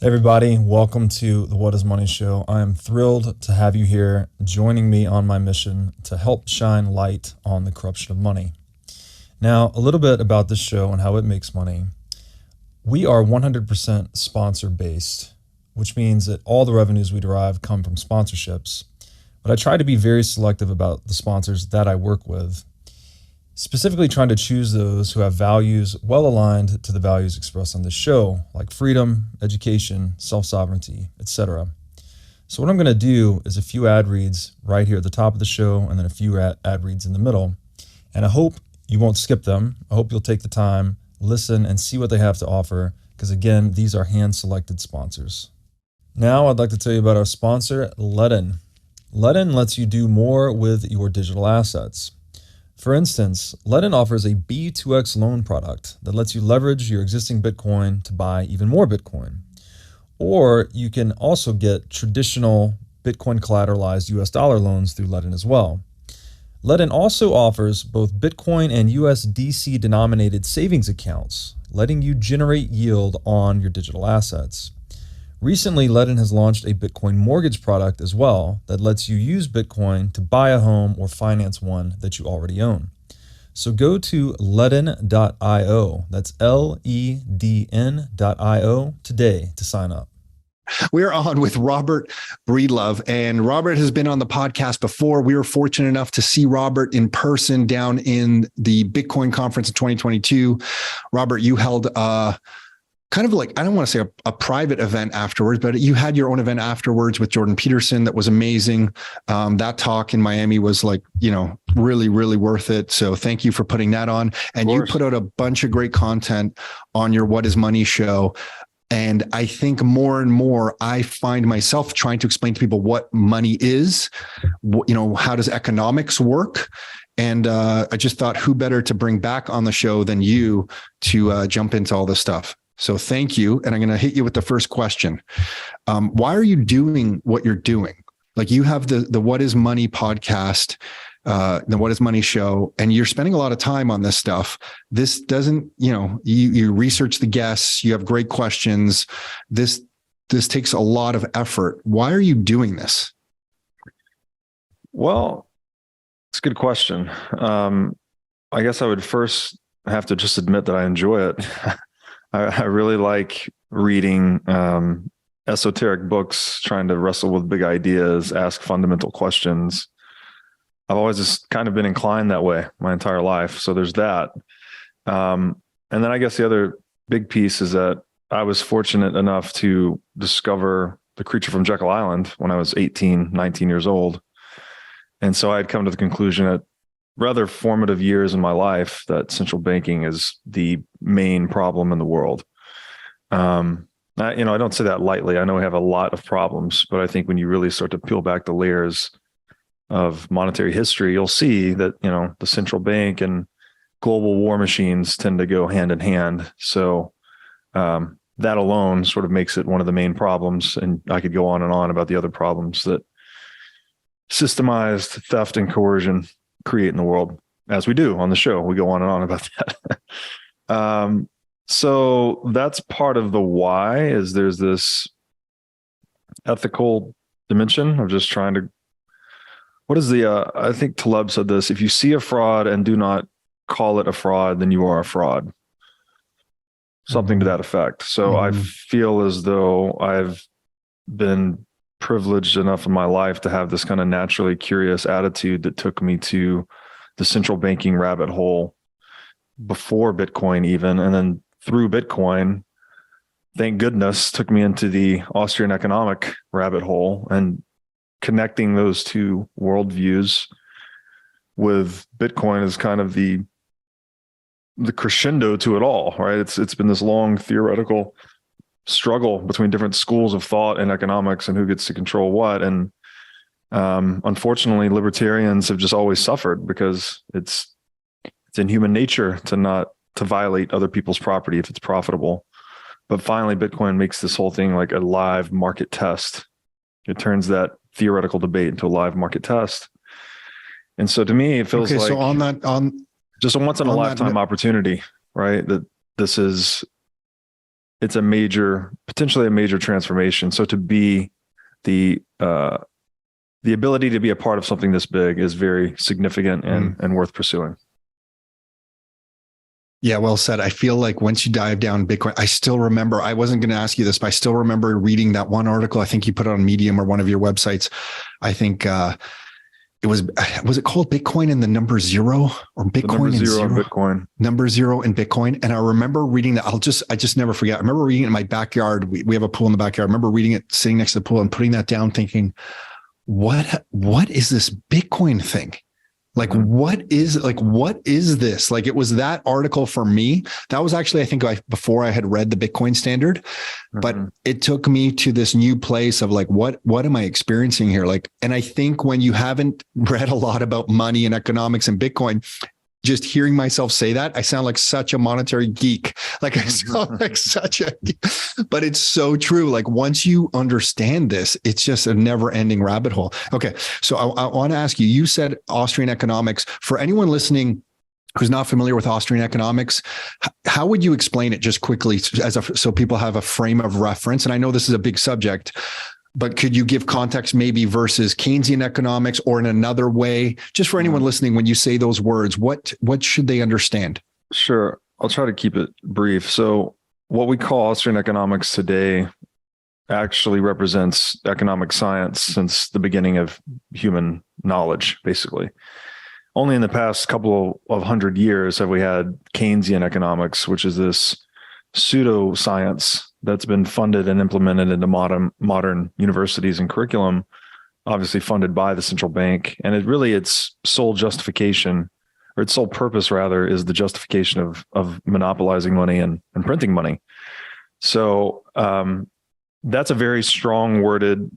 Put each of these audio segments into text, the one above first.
Hey everybody, welcome to the What is Money Show. I am thrilled to have you here joining me on my mission to help shine light on the corruption of money. Now, a little bit about this show and how it makes money. We are 100% sponsor based, which means that all the revenues we derive come from sponsorships. But I try to be very selective about the sponsors that I work with, specifically trying to choose those who have values well aligned to the values expressed on this show, like freedom, education, self-sovereignty, etc. So what I'm going to do is a few ad reads right here at the top of the show and then a few ad reads in the middle. And I hope you won't skip them. I hope you'll take the time, listen, and see what they have to offer, because again, these are hand-selected sponsors. Now I'd like to tell you about our sponsor, Ledn. Ledn lets you do more with your digital assets. For instance, Ledn offers a B2X loan product that lets you leverage your existing Bitcoin to buy even more Bitcoin. Or you can also get traditional Bitcoin collateralized US dollar loans through Ledn as well. Ledn also offers both Bitcoin and USDC denominated savings accounts, letting you generate yield on your digital assets. Recently, Ledn has launched a Bitcoin mortgage product as well that lets you use Bitcoin to buy a home or finance one that you already own. So go to ledn.io, that's Ledn.io today to sign up. We're on with Robert Breedlove, and Robert has been on the podcast before. We were fortunate enough to see Robert in person down in the Bitcoin conference in 2022. Robert, you held kind of like, I don't want to say a private event afterwards, but you had your own event afterwards with Jordan Peterson. That was amazing. That talk in Miami was like, really, really worth it. So thank you for putting that on. And you put out a bunch of great content on your What is Money show. And I think more and more, I find myself trying to explain to people what money is, how does economics work? And I just thought, who better to bring back on the show than you to jump into all this stuff. So thank you. And I'm going to hit you with the first question. Why are you doing what you're doing? Like, you have the What is Money podcast, the What is Money show, and you're spending a lot of time on this stuff. This doesn't, you research the guests, you have great questions. This takes a lot of effort. Why are you doing this? Well, it's a good question. I guess I would first have to just admit that I enjoy it. I really like reading esoteric books, trying to wrestle with big ideas, ask fundamental questions. I've always just kind of been inclined that way my entire life. So there's that. And then I guess the other big piece is that I was fortunate enough to discover The Creature from Jekyll Island when I was 18, 19 years old. And so I had come to the conclusion at rather formative years in my life that central banking is the main problem in the world. I don't say that lightly. I know we have a lot of problems, but I think when you really start to peel back the layers of monetary history, you'll see that, the central bank and global war machines tend to go hand in hand. So that alone sort of makes it one of the main problems. And I could go on and on about the other problems that systemized theft and coercion create in the world, as we do on the show. We go on and on about that. So that's part of the why, is there's this ethical dimension of just trying to, I think Taleb said this: if you see a fraud and do not call it a fraud, then you are a fraud. Something to that effect. So I feel as though I've been privileged enough in my life to have this kind of naturally curious attitude that took me to the central banking rabbit hole before Bitcoin even. And then through Bitcoin, thank goodness, took me into the Austrian economic rabbit hole, and connecting those two worldviews with Bitcoin is kind of the crescendo to it all, right? It's been this long theoretical struggle between different schools of thought and economics and who gets to control what. And unfortunately, libertarians have just always suffered because it's in human nature to violate other people's property if it's profitable. But finally, Bitcoin makes this whole thing like a live market test. It turns that theoretical debate into a live market test. And so to me, it feels like just a once in a lifetime opportunity, right? That this is it's potentially a major transformation. So to be the ability to be a part of something this big is very significant and worth pursuing. Yeah, well said. I feel like once you dive down Bitcoin, I still remember, I wasn't going to ask you this, but I still remember reading that one article. I think you put it on Medium or one of your websites. I think it was it called Bitcoin and the number zero, or Bitcoin and zero? Bitcoin. Number zero in Bitcoin. And I remember reading that. I just never forget. I remember reading it in my backyard. We have a pool in the backyard. I remember reading it, sitting next to the pool and putting that down, thinking, what is this Bitcoin thing? Like, what is this? Like, it was that article for me. That was actually, I think, before I had read the Bitcoin Standard, but it took me to this new place of like, what am I experiencing here? Like, and I think when you haven't read a lot about money and economics and Bitcoin, just hearing myself say that, I sound like such a monetary geek. Like I sound like such a geek, but it's so true. Like once you understand this, it's just a never ending rabbit hole. Okay. So I want to ask you, you said Austrian economics. For anyone listening who's not familiar with Austrian economics, how would you explain it just quickly so people have a frame of reference? And I know this is a big subject, but could you give context maybe versus Keynesian economics, or in another way, just for anyone listening, when you say those words, what should they understand? Sure. I'll try to keep it brief. So what we call Austrian economics today actually represents economic science since the beginning of human knowledge, basically. Only in the past couple of 100 years have we had Keynesian economics, which is this pseudoscience that's been funded and implemented into modern universities and curriculum, obviously funded by the central bank. And its sole justification, or its sole purpose rather, is the justification of monopolizing money and printing money. So that's a very strong worded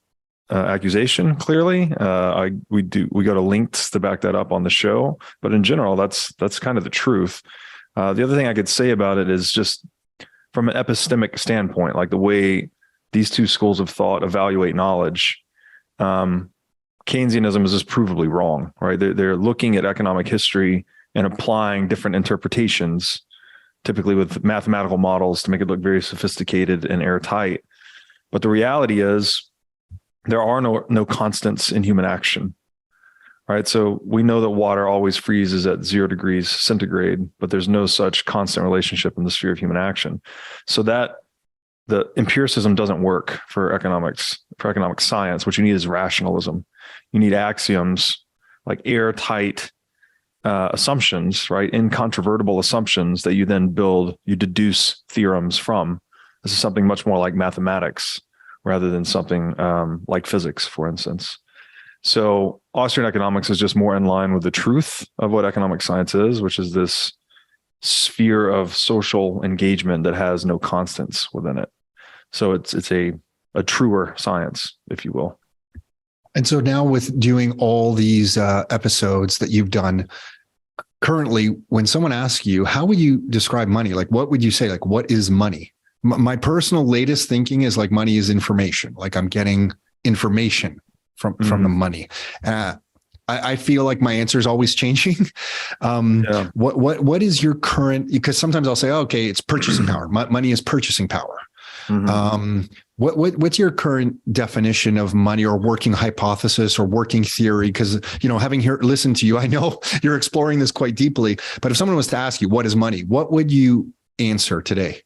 accusation. Clearly, we go to links to back that up on the show, but in general, that's kind of the truth. The other thing I could say about it is just from an epistemic standpoint, like the way these two schools of thought evaluate knowledge, Keynesianism is just provably wrong, right? They're looking at economic history and applying different interpretations, typically with mathematical models to make it look very sophisticated and airtight. But the reality is there are no constants in human action, right? So we know that water always freezes at 0 degrees centigrade, but there's no such constant relationship in the sphere of human action. So that the empiricism doesn't work for economics, for economic science. What you need is rationalism. You need axioms, like airtight assumptions, right? Incontrovertible assumptions that you then you deduce theorems from. This is something much more like mathematics rather than something like physics, for instance. So Austrian economics is just more in line with the truth of what economic science is, which is this sphere of social engagement that has no constants within it. So it's a truer science, if you will. And so now with doing all these episodes that you've done, currently, when someone asks you, how would you describe money? Like, what would you say? Like, what is money? My personal latest thinking is like money is information. Like I'm getting information from the money. I feel like my answer is always changing. What is your current? Because sometimes I'll say, oh, okay, it's purchasing power. Money is purchasing power. What's your current definition of money, or working hypothesis, or working theory? Because having listened to you, I know you're exploring this quite deeply. But if someone was to ask you what is money, what would you answer today?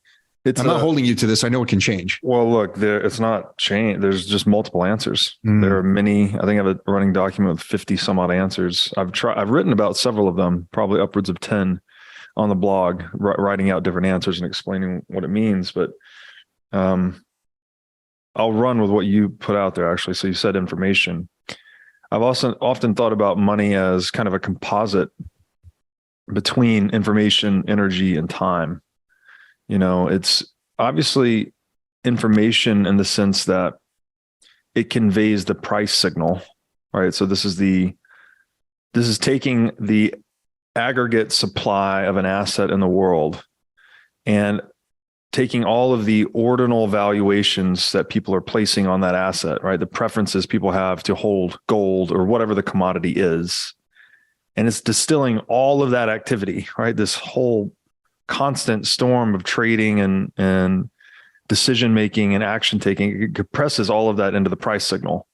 I'm not holding you to this. I know it can change. Well, look, it's not change. There's just multiple answers. There are many. I think I have a running document with 50 some odd answers. I've written about several of them, probably upwards of 10 on the blog, writing out different answers and explaining what it means. But I'll run with what you put out there, actually. So you said information. I've also often thought about money as kind of a composite between information, energy, and time. It's obviously information in the sense that it conveys the price signal, right? So this is taking the aggregate supply of an asset in the world and taking all of the ordinal valuations that people are placing on that asset, right? The preferences people have to hold gold or whatever the commodity is. And it's distilling all of that activity, right? This whole constant storm of trading and decision-making and action taking, it compresses all of that into the price signal.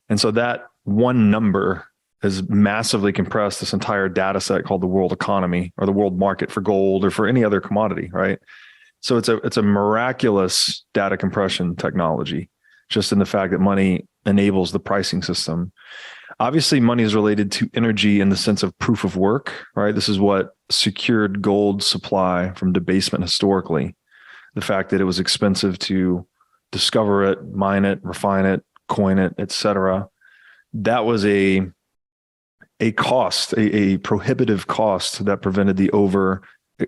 And so that one number has massively compressed this entire data set called the world economy or the world market for gold or for any other commodity, right? So it's a miraculous data compression technology, just in the fact that money enables the pricing system. Obviously, money is related to energy in the sense of proof of work, right? This is what secured gold supply from debasement historically. The fact that it was expensive to discover it, mine it, refine it, coin it, etc. That was a cost, a prohibitive cost that prevented the over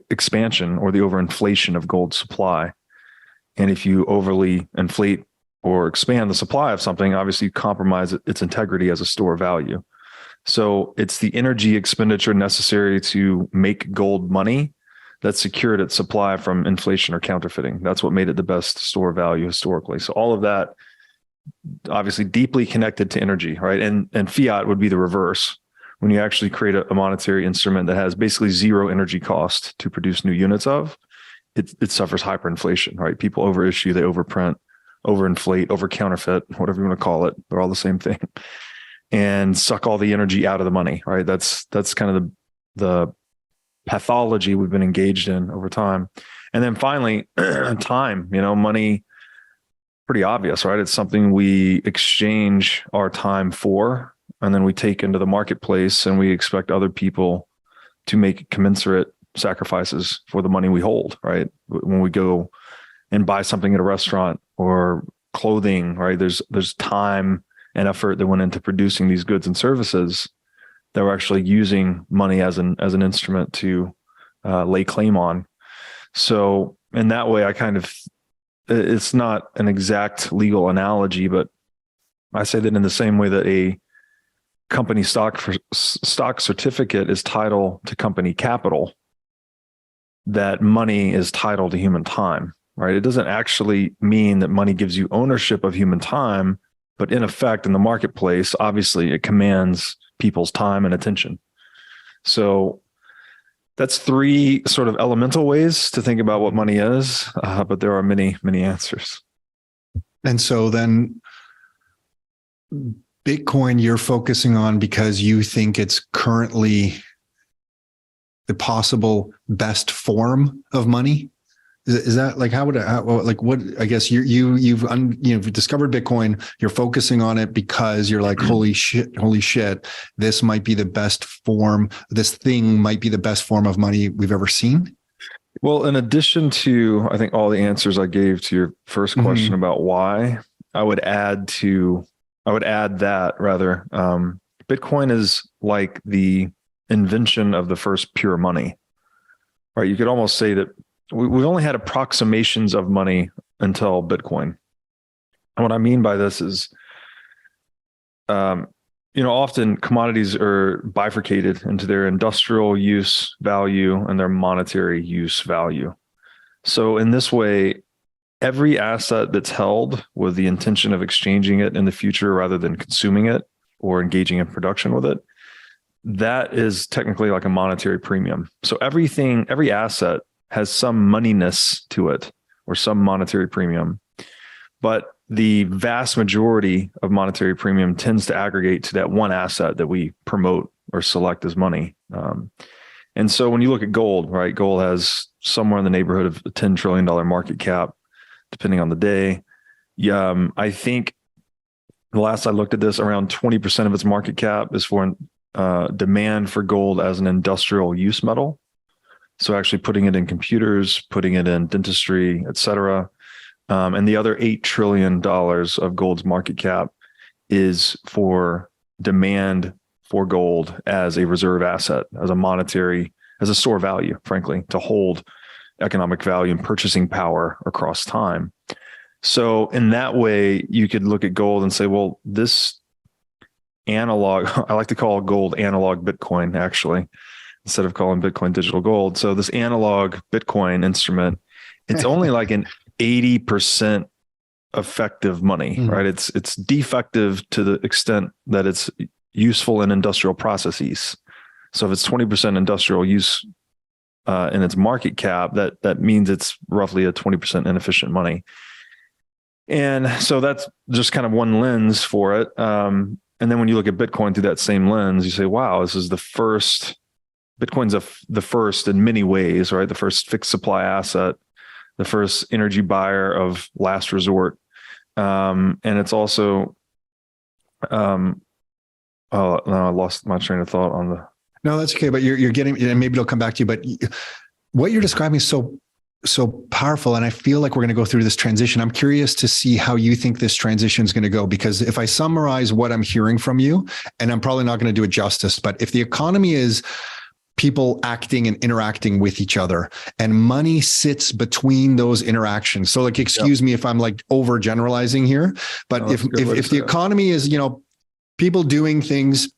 expansion or the overinflation of gold supply. And if you overly inflate or expand the supply of something, obviously you compromise its integrity as a store of value. So it's the energy expenditure necessary to make gold money that secured its supply from inflation or counterfeiting. That's what made it the best store of value historically. So all of that obviously deeply connected to energy, right? And fiat would be the reverse. When you actually create a monetary instrument that has basically zero energy cost to produce new units of, it suffers hyperinflation, right? People overissue, they overprint, overinflate, over-counterfeit, whatever you want to call it. They're all the same thing. And suck all the energy out of the money, right? That's kind of the pathology we've been engaged in over time. And then finally, time, money, pretty obvious, right? It's something we exchange our time for, and then we take into the marketplace and we expect other people to make commensurate sacrifices for the money we hold, right? When we go and buy something at a restaurant or clothing, right? There's time and effort that went into producing these goods and services that we're actually using money as an instrument to lay claim on. So in that way, it's not an exact legal analogy, but I say that in the same way that a company stock certificate is title to company capital, that money is title to human time, right? It doesn't actually mean that money gives you ownership of human time, but in effect, in the marketplace, obviously it commands people's time and attention. So that's three sort of elemental ways to think about what money is, but there are many, many answers. And so then Bitcoin you're focusing on because you think it's currently the possible best form of money? Is that like, what, I guess you've discovered Bitcoin, you're focusing on it because you're like, holy shit, this might be the best form. This thing might be the best form of money we've ever seen. Well, in addition to, I think all the answers I gave to your first question about why, I would add that rather, Bitcoin is like the invention of the first pure money, right? You could almost say that we've only had approximations of money until Bitcoin. And what I mean by this is, often commodities are bifurcated into their industrial use value and their monetary use value. So in this way, every asset that's held with the intention of exchanging it in the future rather than consuming it or engaging in production with it, that is technically like a monetary premium. So every asset has some moneyness to it or some monetary premium, but the vast majority of monetary premium tends to aggregate to that one asset that we promote or select as money. And so when you look at gold, right, gold has somewhere in the neighborhood of a $10 trillion market cap, depending on the day. I think the last I looked at this, around 20% of its market cap is for demand for gold as an industrial use metal. So actually putting it in computers, putting it in dentistry, et cetera. And the other $8 trillion of gold's market cap is for demand for gold as a reserve asset, as a store value, frankly, to hold economic value and purchasing power across time. So in that way, you could look at gold and say, well, this analog, I like to call gold analog Bitcoin, actually, instead of calling Bitcoin digital gold. So this analog Bitcoin instrument, it's only like an 80% effective money, right? It's defective to the extent that it's useful in industrial processes. So if it's 20% industrial use in its market cap, that means it's roughly a 20% inefficient money. And so that's just kind of one lens for it. And then when you look at Bitcoin through that same lens, you say, wow, this is the first, Bitcoin's the first in many ways, right? The first fixed supply asset, the first energy buyer of last resort. And it's also, oh no, I lost my train of thought on the. No, that's okay. But you're getting, and maybe it'll come back to you, but what you're describing is so powerful. And I feel like we're going to go through this transition. I'm curious to see how you think this transition is going to go, because if I summarize what I'm hearing from you, and I'm probably not going to do it justice, but if the economy is people acting and interacting with each other, and money sits between those interactions. So like, excuse me if I'm like overgeneralizing here, but if the economy is, people doing things,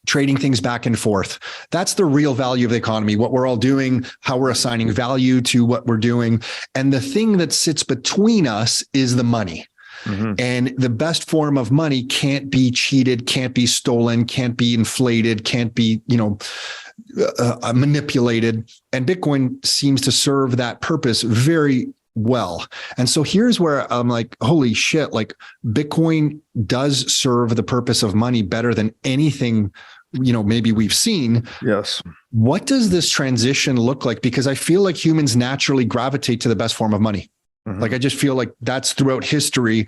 trading things back and forth, that's the real value of the economy, what we're all doing, how we're assigning value to what we're doing. And the thing that sits between us is the money. Mm-hmm. And the best form of money can't be cheated, can't be stolen, can't be inflated, can't be, manipulated. And Bitcoin seems to serve that purpose very well. And so here's where I'm like, holy shit, like Bitcoin does serve the purpose of money better than anything, maybe we've seen. Yes. What does this transition look like? Because I feel like humans naturally gravitate to the best form of money. Mm-hmm. Like, I just feel like that's throughout history,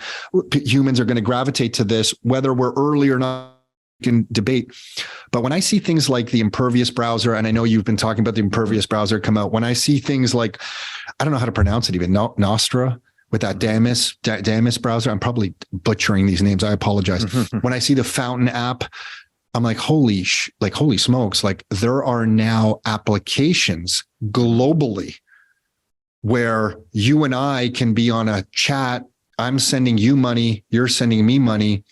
humans are going to gravitate to this, whether we're early or not. Can debate. But when I see things like the impervious browser, and I know you've been talking about the impervious browser come out, when I see things like, I don't know how to pronounce it even, Nostra with that Damus browser, I'm probably butchering these names. I apologize. When I see the Fountain app, I'm like, holy smokes. Like, there are now applications globally where you and I can be on a chat. I'm sending you money. You're sending me money.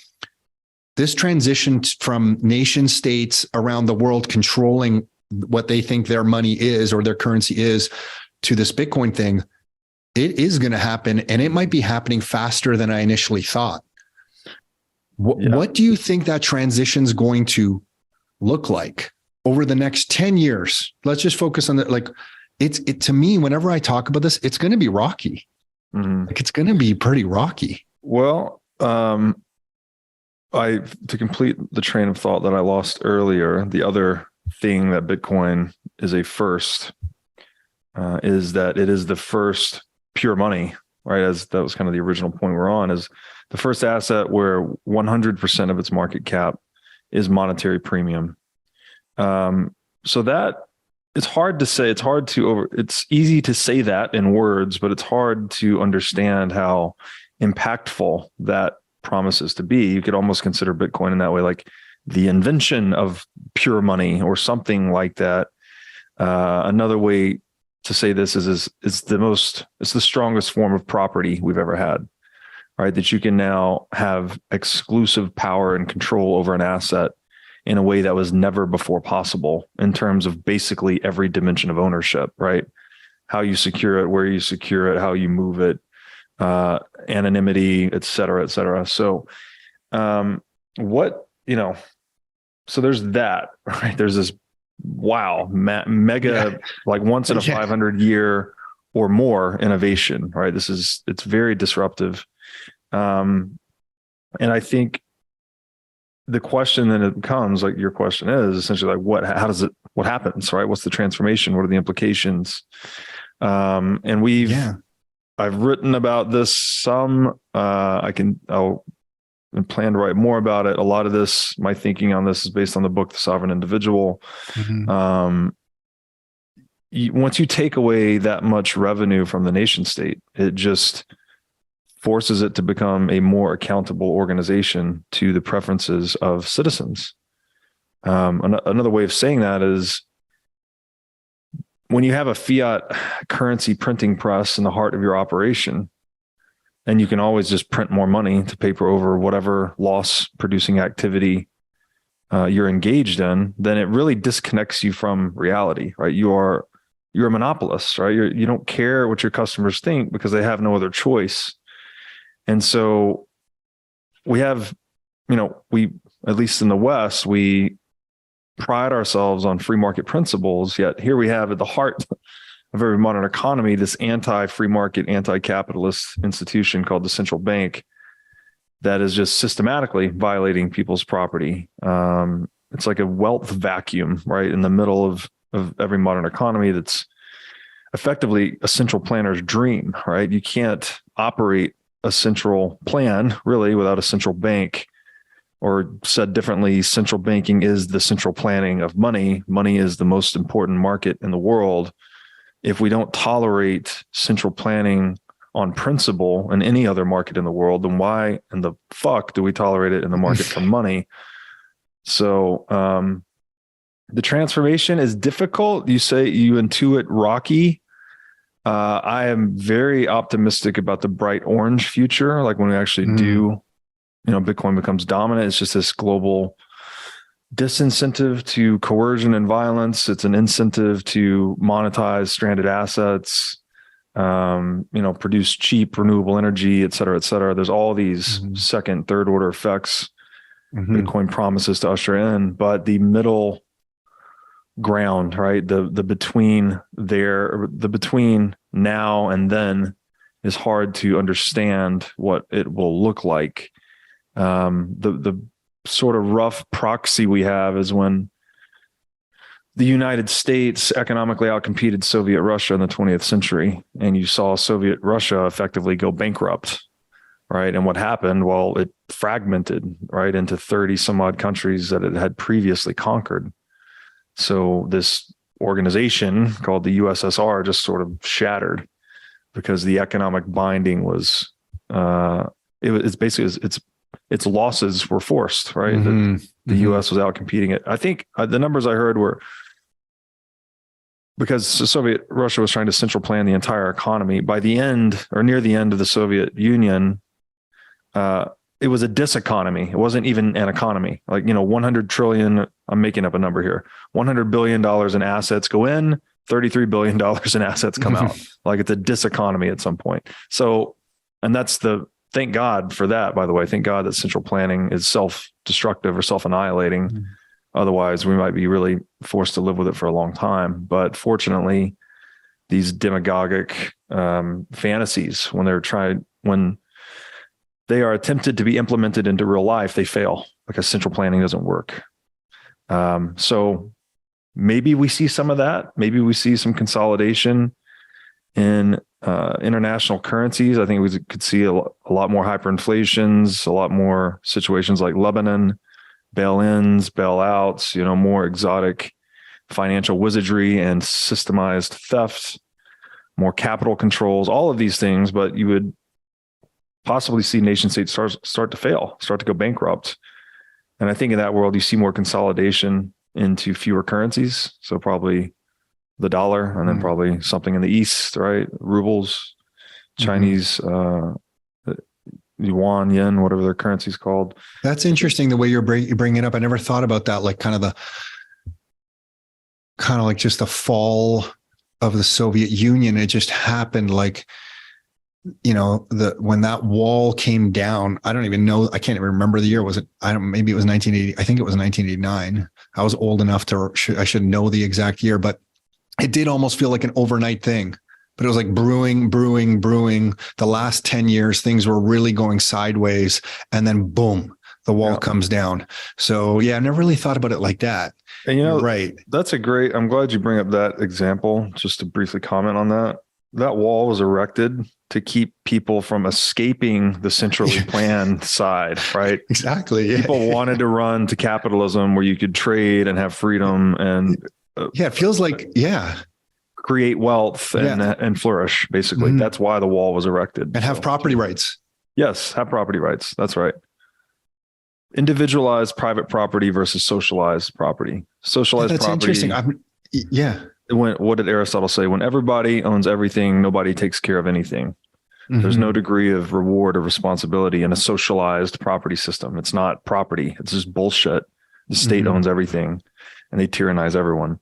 This transition from nation states around the world controlling what they think their money is or their currency is to this Bitcoin thing, it is going to happen, and it might be happening faster than I initially thought. What do you think that transition is going to look like over the next 10 years? Let's just focus on that. Like, it to me, whenever I talk about this, it's going to be rocky. Mm-hmm. Like, it's going to be pretty rocky. Well, to complete the train of thought that I lost earlier, the other thing that Bitcoin is a first is that it is the first pure money, right? As that was kind of the original point we're on, is the first asset where 100% of its market cap is monetary premium. So that it's hard to say, it's easy to say that in words, but it's hard to understand how impactful that promises to be. You could almost consider Bitcoin in that way, like the invention of pure money or something like that. Another way to say this is it's the strongest form of property we've ever had, right? That you can now have exclusive power and control over an asset in a way that was never before possible in terms of basically every dimension of ownership, right? How you secure it, where you secure it, how you move it, anonymity, et cetera, et cetera. So, so there's that, right? There's this, mega, like once in a 500 year or more innovation, right? It's very disruptive. And I think the question then it becomes, like your question is essentially like, what happens, right? What's the transformation? What are the implications? And I've written about this some. I'll plan to write more about it. A lot of this, my thinking on this is based on the book, The Sovereign Individual. Mm-hmm. Once you take away that much revenue from the nation state, it just forces it to become a more accountable organization to the preferences of citizens. Another way of saying that is, when you have a fiat currency printing press in the heart of your operation, and you can always just print more money to paper over whatever loss producing activity you're engaged in, then it really disconnects you from reality, right? You're a monopolist, right? You don't care what your customers think because they have no other choice. And so we have, at least in the West, we pride ourselves on free market principles, yet here we have at the heart of every modern economy, this anti-free market, anti-capitalist institution called the central bank that is just systematically violating people's property. It's like a wealth vacuum, right, in the middle of every modern economy that's effectively a central planner's dream, right? You can't operate a central plan really without a central bank, or said differently, central banking is the central planning of money. Money is the most important market in the world. If we don't tolerate central planning on principle in any other market in the world, then why in the fuck do we tolerate it in the market for money? So the transformation is difficult. You say you intuit rocky. I am very optimistic about the bright orange future. Like when we actually do, Bitcoin becomes dominant. It's just this global disincentive to coercion and violence. It's an incentive to monetize stranded assets, produce cheap renewable energy, et cetera, et cetera. There's all these second, third order effects Bitcoin promises to usher in, but the middle ground, right? The between now and then is hard to understand what it will look like. The sort of rough proxy we have is when the United States economically outcompeted Soviet Russia in the 20th century, and you saw Soviet Russia effectively go bankrupt, right? And what happened? Well, it fragmented, right, into 30 some odd countries that it had previously conquered. So this organization called the USSR just sort of shattered because the economic binding was, it's basically, its losses were forced, right? The US was out competing it. I think the numbers I heard were because Soviet Russia was trying to central plan the entire economy. By the end or near the end of the Soviet Union, it was a diseconomy. It wasn't even an economy. Like, 100 trillion, I'm making up a number here, $100 billion in assets go in, $33 billion in assets come out. Like it's a diseconomy at some point. So, and that's thank God for that, by the way. Thank God that central planning is self-destructive or self-annihilating. Otherwise, we might be really forced to live with it for a long time. But fortunately, these demagogic fantasies, when they are attempted to be implemented into real life, they fail because central planning doesn't work. So maybe we see some of that. Maybe we see some consolidation in international currencies. I think we could see a lot more hyperinflations, a lot more situations like Lebanon, bail-ins, bail-outs, more exotic financial wizardry and systemized theft, more capital controls, all of these things. But you would possibly see nation states start to fail, start to go bankrupt. And I think in that world, you see more consolidation into fewer currencies. So probably the dollar, and then probably something in the East, right? Rubles, Chinese, yuan, yen, whatever their currency's called. That's interesting the way you bring it up. I never thought about that. Like kind of like just the fall of the Soviet Union. It just happened like, when that wall came down, I don't even know. I can't even remember the year. Maybe it was 1980. I think it was 1989. I was old enough I should know the exact year, but it did almost feel like an overnight thing. But it was like brewing. The last 10 years, things were really going sideways. And then boom, the wall comes down. So yeah, I never really thought about it like that. And You're right. I'm glad you bring up that example, just to briefly comment on that. That wall was erected to keep people from escaping the centrally planned side, right? Exactly. Yeah. People wanted to run to capitalism where you could trade and have freedom and it feels like, create wealth and flourish, basically. That's why the wall was erected. And have property rights. Yes, have property rights. That's right. Individualized private property versus socialized property. Socialized property. That's interesting. What did Aristotle say? When everybody owns everything, nobody takes care of anything. There's no degree of reward or responsibility in a socialized property system. It's not property. It's just bullshit. The state owns everything and they tyrannize everyone.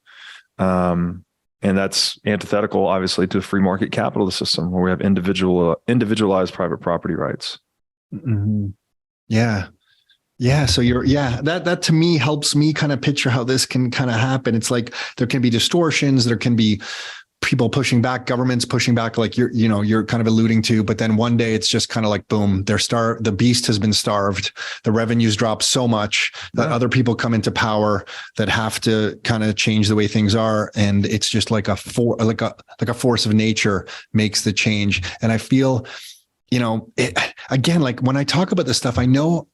And that's antithetical, obviously, to the free market capitalist system where we have individualized private property rights. Yeah. So that to me helps me kind of picture how this can kind of happen. It's like there can be distortions, there can be people pushing back, governments pushing back, like you're kind of alluding to, but then one day it's just kind of like, boom, the beast has been starved. The revenues drop so much that other people come into power that have to kind of change the way things are. And it's just like a force of nature makes the change. And I feel, again, like when I talk about this stuff, I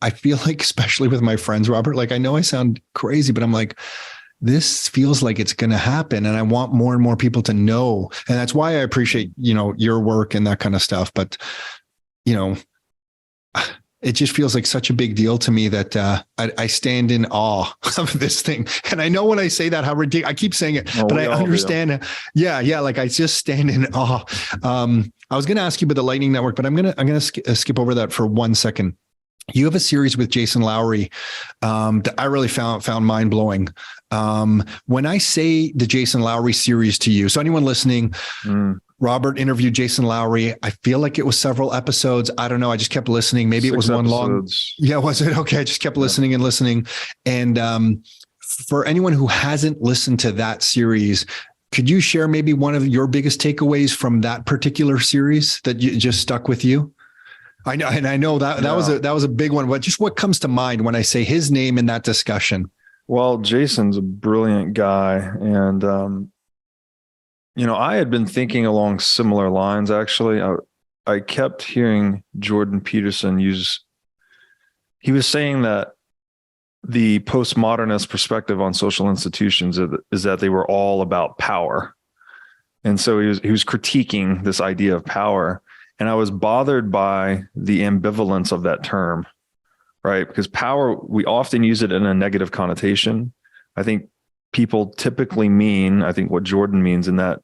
feel like, especially with my friends, Robert, like I know I sound crazy, but I'm like, this feels like it's going to happen. And I want more and more people to know. And that's why I appreciate, your work and that kind of stuff. But, it just feels like such a big deal to me that I stand in awe of this thing. And I know when I say that, how ridiculous, I keep saying it, but I understand. Yeah. Like I just stand in awe. I was going to ask you about the Lightning Network, but I'm going to skip over that for 1 second. You have a series with Jason Lowery that I really found mind blowing. When I say the Jason Lowery series to you, so anyone listening, Robert interviewed Jason Lowery. I feel like it was several episodes. I don't know. I just kept listening. Maybe it was one long. Yeah, was it? Okay. I just kept listening and listening. And for anyone who hasn't listened to that series, could you share maybe one of your biggest takeaways from that particular series that just stuck with you? I know, and I know that was a big one. But just what comes to mind when I say his name in that discussion? Well, Jason's a brilliant guy, and I had been thinking along similar lines. Actually, I kept hearing Jordan Peterson use. He was saying that the postmodernist perspective on social institutions is that they were all about power, and so he was critiquing this idea of power. And I was bothered by the ambivalence of that term, right? Because power, we often use it in a negative connotation. I think people typically I think what Jordan means in that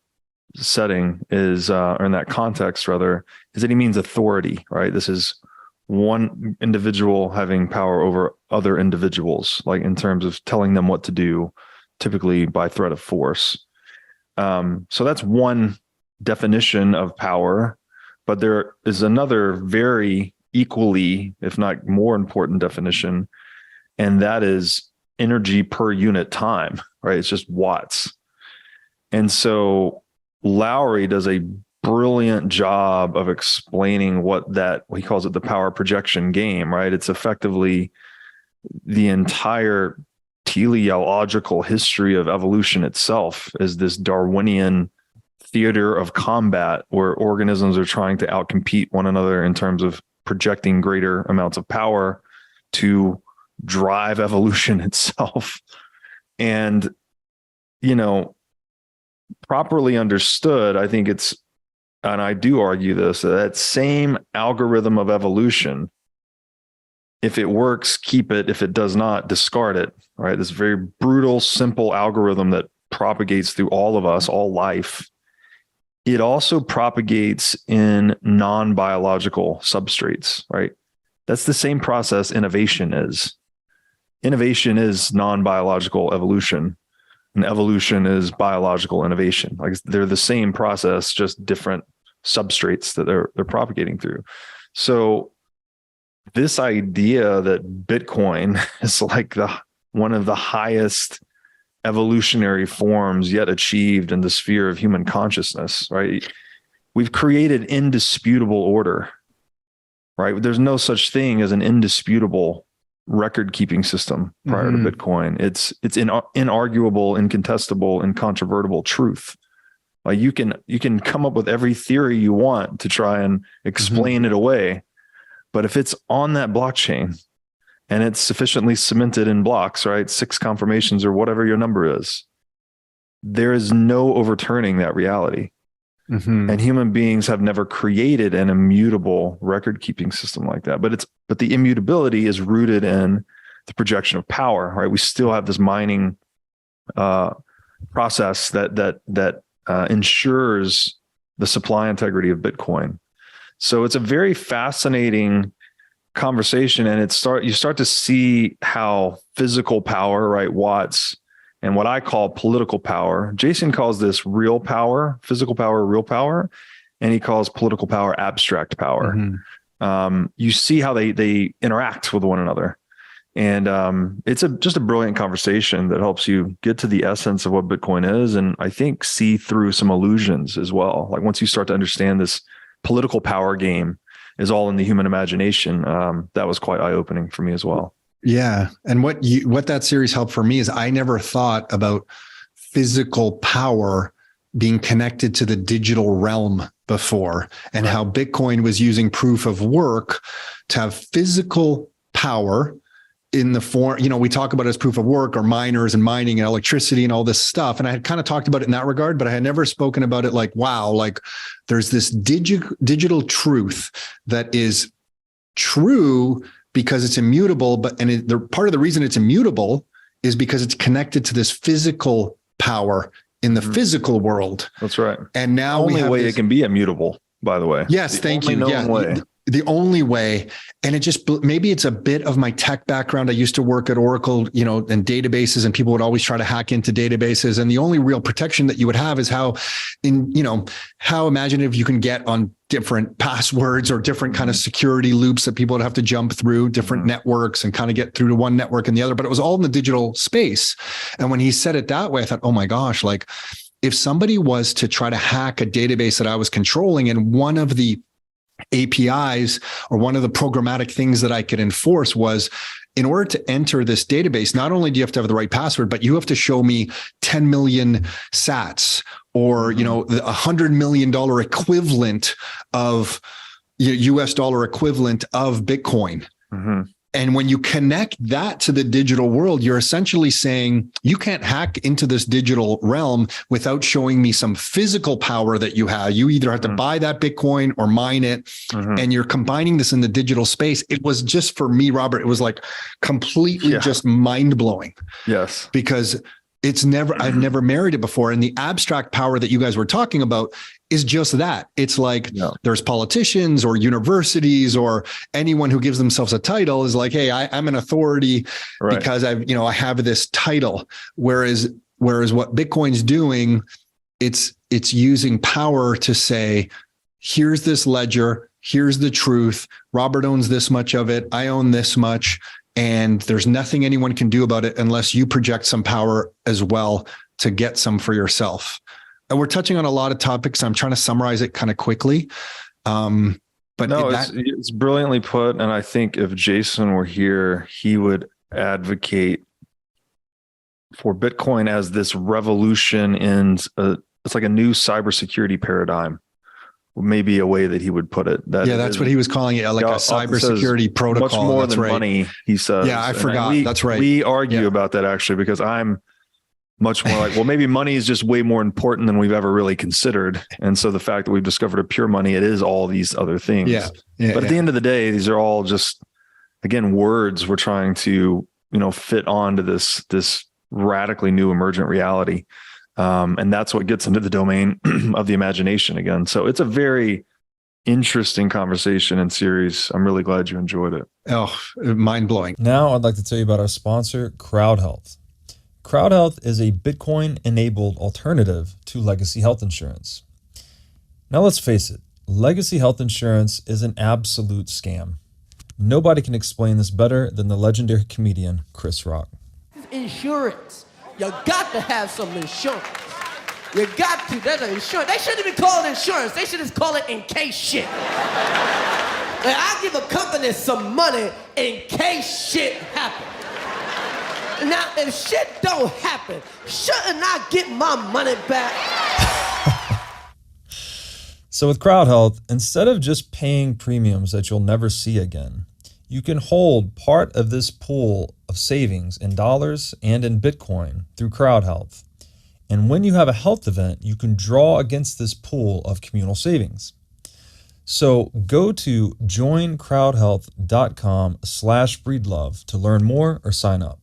setting is, or in that context rather, is that he means authority, right? This is one individual having power over other individuals, like in terms of telling them what to do, typically by threat of force. So that's one definition of power. But there is another very equally, if not more important definition, and that is energy per unit time, right? It's just watts. And so Lowery does a brilliant job of explaining what he calls it the power projection game, right? It's effectively the entire teleological history of evolution itself is this Darwinian theater of combat where organisms are trying to outcompete one another in terms of projecting greater amounts of power to drive evolution itself. And, properly understood, I think and I do argue this, that same algorithm of evolution, if it works, keep it. If it does not, discard it, right? This very brutal, simple algorithm that propagates through all of us, all life. It also propagates in non-biological substrates, right? That's the same process innovation is. Innovation is non-biological evolution, and evolution is biological innovation. Like they're the same process, just different substrates that they're propagating through. So this idea that Bitcoin is like one of the highest evolutionary forms yet achieved in the sphere of human consciousness, right? We've created indisputable order, right? There's no such thing as an indisputable record-keeping system prior to Bitcoin. It's inarguable, incontestable, incontrovertible truth. Like you can come up with every theory you want to try and explain it away, but if it's on that blockchain, and it's sufficiently cemented in blocks, right? 6 confirmations or whatever your number is, there is no overturning that reality. And human beings have never created an immutable record-keeping system like that. But the immutability is rooted in the projection of power, right? We still have this mining process that ensures the supply integrity of Bitcoin. So it's a very fascinating conversation, and you start to see how physical power, right, watts, and what I call political power. Jason calls this real power, physical power, real power, and he calls political power abstract power. You see how they interact with one another, And it's just a brilliant conversation that helps you get to the essence of what Bitcoin is. And I think see through some illusions as well. Like once you start to understand this political power game is all in the human imagination, that was quite eye-opening for me as well. Yeah. And what that series helped for me is I never thought about physical power being connected to the digital realm before, and how Bitcoin was using proof of work to have physical power in the form, we talk about it as proof of work or miners and mining and electricity and all this stuff. And I had kind of talked about it in that regard, but I had never spoken about it like, wow, like there's this digital truth that is true because it's immutable, part of the reason it's immutable is because it's connected to this physical power in the physical world. That's right. And now the only way it can be immutable, by the way. Yes, thank you. Yeah. The only way. And it just, maybe it's a bit of my tech background. I used to work at Oracle, and databases, and people would always try to hack into databases. And the only real protection that you would have is how imaginative you can get on different passwords or different kind of security loops that people would have to jump through different networks and kind of get through to one network and the other, but it was all in the digital space. And when he said it that way, I thought, oh my gosh, like if somebody was to try to hack a database that I was controlling, and one of the APIs or one of the programmatic things that I could enforce was, in order to enter this database, not only do you have to have the right password, but you have to show me 10 million sats or, the $100 million equivalent of US dollar equivalent of Bitcoin. Mm-hmm. And when you connect that to the digital world, you're essentially saying you can't hack into this digital realm without showing me some physical power that you have. You either have to buy that Bitcoin or mine it. And you're combining this in the digital space. It was just, for me, Robert, it was like completely just mind blowing. Yes. Because I've never married it before. And the abstract power that you guys were talking about is just that. It's like there's politicians or universities or anyone who gives themselves a title is like, hey, I'm an authority because I have this title. Whereas what Bitcoin's doing, it's using power to say, here's this ledger, here's the truth. Robert owns this much of it. I own this much. And there's nothing anyone can do about it unless you project some power as well to get some for yourself. And we're touching on a lot of topics. I'm trying to summarize it kind of quickly. It's brilliantly put. And I think if Jason were here, he would advocate for Bitcoin as this revolution it's like a new cybersecurity paradigm. Maybe a way that he would put it. That's what he was calling it, like a cybersecurity protocol. Much more than money, he says. Yeah, I forgot. That's right. We argue about that actually, because I'm much more like, well, maybe money is just way more important than we've ever really considered. And so the fact that we've discovered a pure money, it is all these other things. But at the end of the day, these are all just, again, words we're trying to, fit onto this radically new emergent reality. And that's what gets into the domain of the imagination again. So it's a very interesting conversation and series. I'm really glad you enjoyed it. Oh, mind blowing. Now I'd like to tell you about our sponsor, CrowdHealth. CrowdHealth is a Bitcoin-enabled alternative to legacy health insurance. Now let's face it, legacy health insurance is an absolute scam. Nobody can explain this better than the legendary comedian Chris Rock. Insurance. You got to have some insurance. You got to. There's an insurance. They shouldn't even call it insurance. They should just call it in case shit. Like, I give a company some money in case shit happens. Now, if shit don't happen, shouldn't I get my money back? So with CrowdHealth, instead of just paying premiums that you'll never see again, you can hold part of this pool of savings in dollars and in Bitcoin through CrowdHealth. And when you have a health event, you can draw against this pool of communal savings. So go to joincrowdhealth.com/breedlove to learn more or sign up.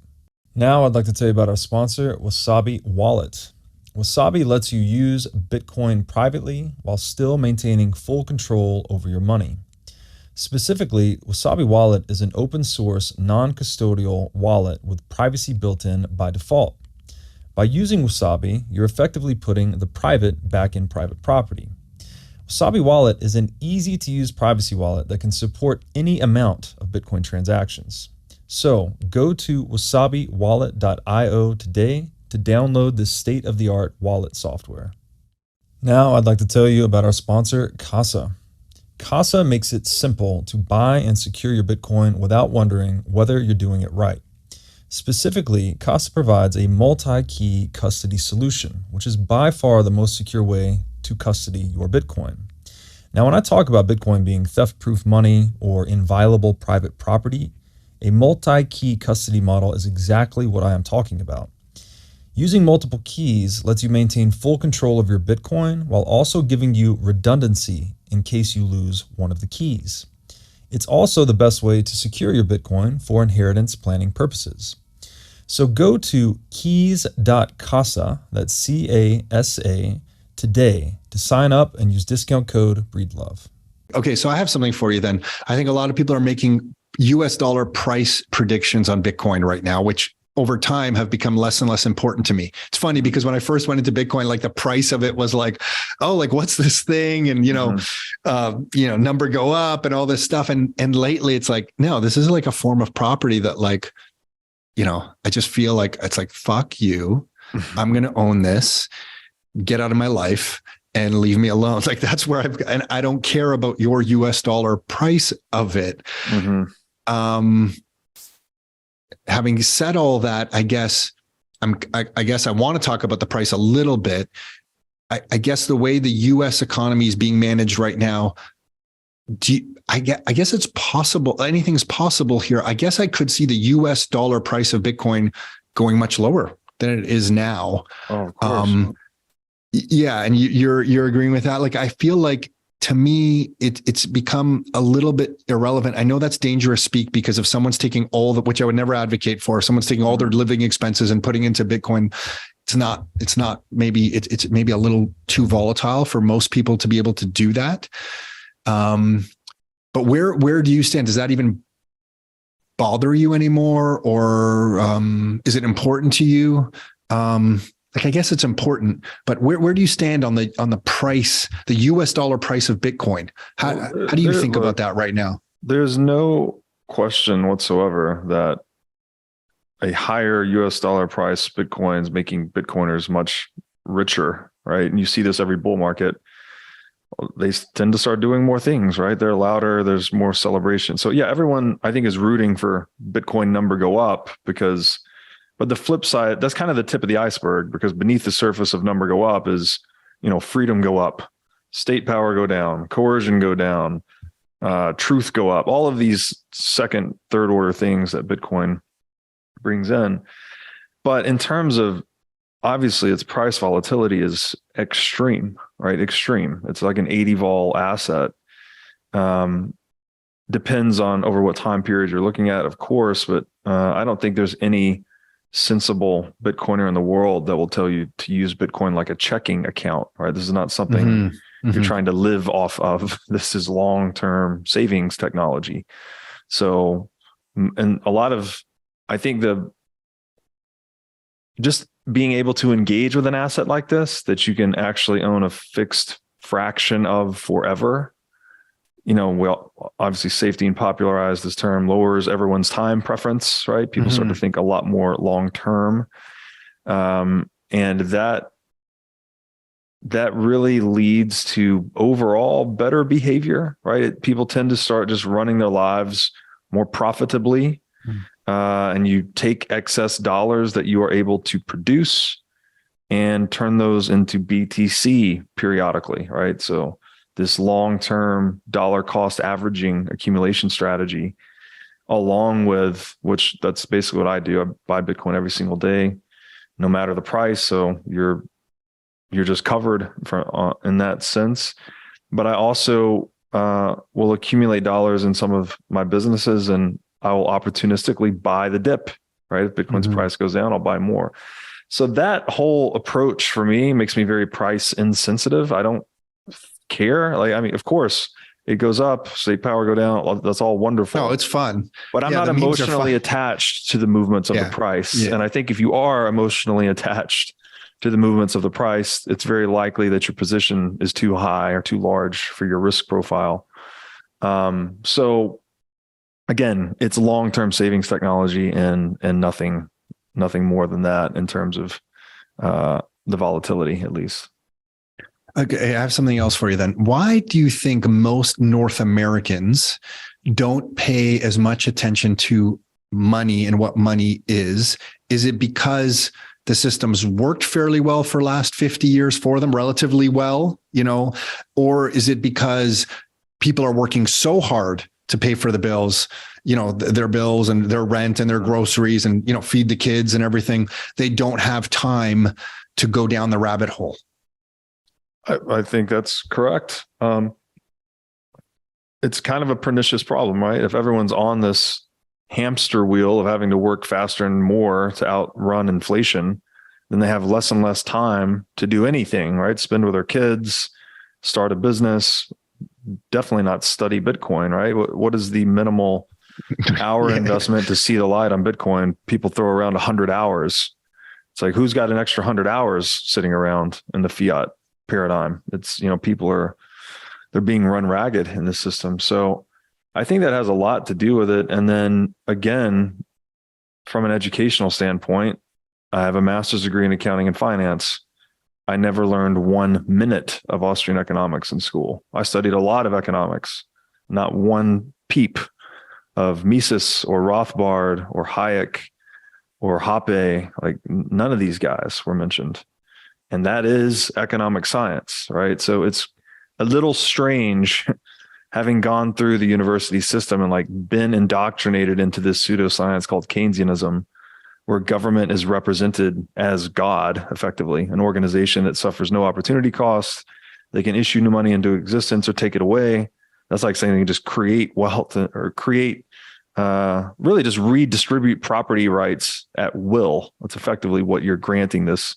Now I'd like to tell you about our sponsor, Wasabi Wallet. Wasabi lets you use Bitcoin privately while still maintaining full control over your money. Specifically, Wasabi Wallet is an open source, non-custodial wallet with privacy built in by default. By using Wasabi, you're effectively putting the private back in private property. Wasabi Wallet is an easy-to-use privacy wallet that can support any amount of Bitcoin transactions. So go to wasabiwallet.io today to download this state-of-the-art wallet software. Now I'd like to tell you about our sponsor, Casa. Casa makes it simple to buy and secure your Bitcoin without wondering whether you're doing it right. Specifically, Casa provides a multi-key custody solution, which is by far the most secure way to custody your Bitcoin. Now, when I talk about Bitcoin being theft-proof money or inviolable private property, a multi-key custody model is exactly what I am talking about. Using multiple keys lets you maintain full control of your Bitcoin while also giving you redundancy in case you lose one of the keys. It's also the best way to secure your Bitcoin for inheritance planning purposes. So go to keys.casa, that's C-A-S-A, today to sign up and use discount code Breedlove. Okay, so I have something for you then. I think a lot of people are making US dollar price predictions on Bitcoin right now, which over time have become less and less important to me. It's funny because when I first went into Bitcoin, like the price of it was like, oh, like what's this thing? And, number go up and all this stuff. And lately it's like, no, this is like a form of property that like, I just feel like it's like, fuck you. I'm going to own this, get out of my life and leave me alone. Like that's where and I don't care about your US dollar price of it. Mm-hmm. Having said all that, I guess I want to talk about the price a little bit. I guess the way the U.S. economy is being managed right now, I guess it's possible. Anything's possible here. I guess I could see the U.S. dollar price of Bitcoin going much lower than it is now. Oh, of course. Yeah, and you're agreeing with that. Like I feel like, to me, it's become a little bit irrelevant. I know that's dangerous speak because if someone's taking which I would never advocate for, if someone's taking all their living expenses and putting into Bitcoin, it's maybe a little too volatile for most people to be able to do that. But where do you stand? Does that even bother you anymore? Or is it important to you? I guess it's important, but where do you stand on the price, the US dollar price of Bitcoin? How do you think about that right now? There's no question whatsoever that a higher US dollar price Bitcoin is making Bitcoiners much richer, right? And you see this every bull market. They tend to start doing more things, right? They're louder. There's more celebration. So yeah, everyone I think is rooting for Bitcoin number go up but the flip side, that's kind of the tip of the iceberg because beneath the surface of number go up is, freedom go up, state power go down, coercion go down, truth go up, all of these second, third order things that Bitcoin brings in. But in terms of, obviously its price volatility is extreme, right? Extreme. It's like an 80 vol asset. Depends on over what time period you're looking at, of course, but I don't think there's any sensible Bitcoiner in the world that will tell you to use Bitcoin like a checking account, right? This is not something you're trying to live off of. This is long-term savings technology. So, and a lot of, I think just being able to engage with an asset like this, that you can actually own a fixed fraction of forever. Well, obviously safety and popularized this term lowers everyone's time preference, right? People start to think a lot more long-term. And that really leads to overall better behavior, right? People tend to start just running their lives more profitably. And you take excess dollars that you are able to produce and turn those into BTC periodically, right? So this long-term dollar cost averaging accumulation strategy, along with, which that's basically what I do. I buy Bitcoin every single day, no matter the price. So you're just covered in that sense. But I also will accumulate dollars in some of my businesses, and I will opportunistically buy the dip, right? If Bitcoin's price goes down, I'll buy more. So that whole approach for me makes me very price insensitive. I don't care. Of course it goes up, state power go down. That's all wonderful. No, it's fun. But I'm not emotionally attached to the movements of the price. Yeah. And I think if you are emotionally attached to the movements of the price, it's very likely that your position is too high or too large for your risk profile. So again, it's long-term savings technology and nothing more than that in terms of the volatility, at least. Okay, I have something else for you then. Why do you think most North Americans don't pay as much attention to money and what money is? Is it because the system's worked fairly well for the last 50 years for them, relatively well, or is it because people are working so hard to pay for the bills, their bills and their rent and their groceries and, feed the kids and everything? They don't have time to go down the rabbit hole. I think that's correct. It's kind of a pernicious problem, right? If everyone's on this hamster wheel of having to work faster and more to outrun inflation, then they have less and less time to do anything, right? Spend with their kids, start a business, definitely not study Bitcoin, right? What is the minimal hour investment to see the light on Bitcoin? People throw around 100 hours. It's like, who's got an extra 100 hours sitting around in the fiat paradigm? It's, people they're being run ragged in the system. So I think that has a lot to do with it. And then again, from an educational standpoint, I have a master's degree in accounting and finance. I never learned 1 minute of Austrian economics in school. I studied a lot of economics, not one peep of Mises or Rothbard or Hayek or Hoppe. Like, none of these guys were mentioned. And that is economic science, right? So it's a little strange having gone through the university system and like been indoctrinated into this pseudoscience called Keynesianism, where government is represented as God, effectively, an organization that suffers no opportunity cost. They can issue new money into existence or take it away. That's like saying they can just create wealth or really just redistribute property rights at will. That's effectively what you're granting this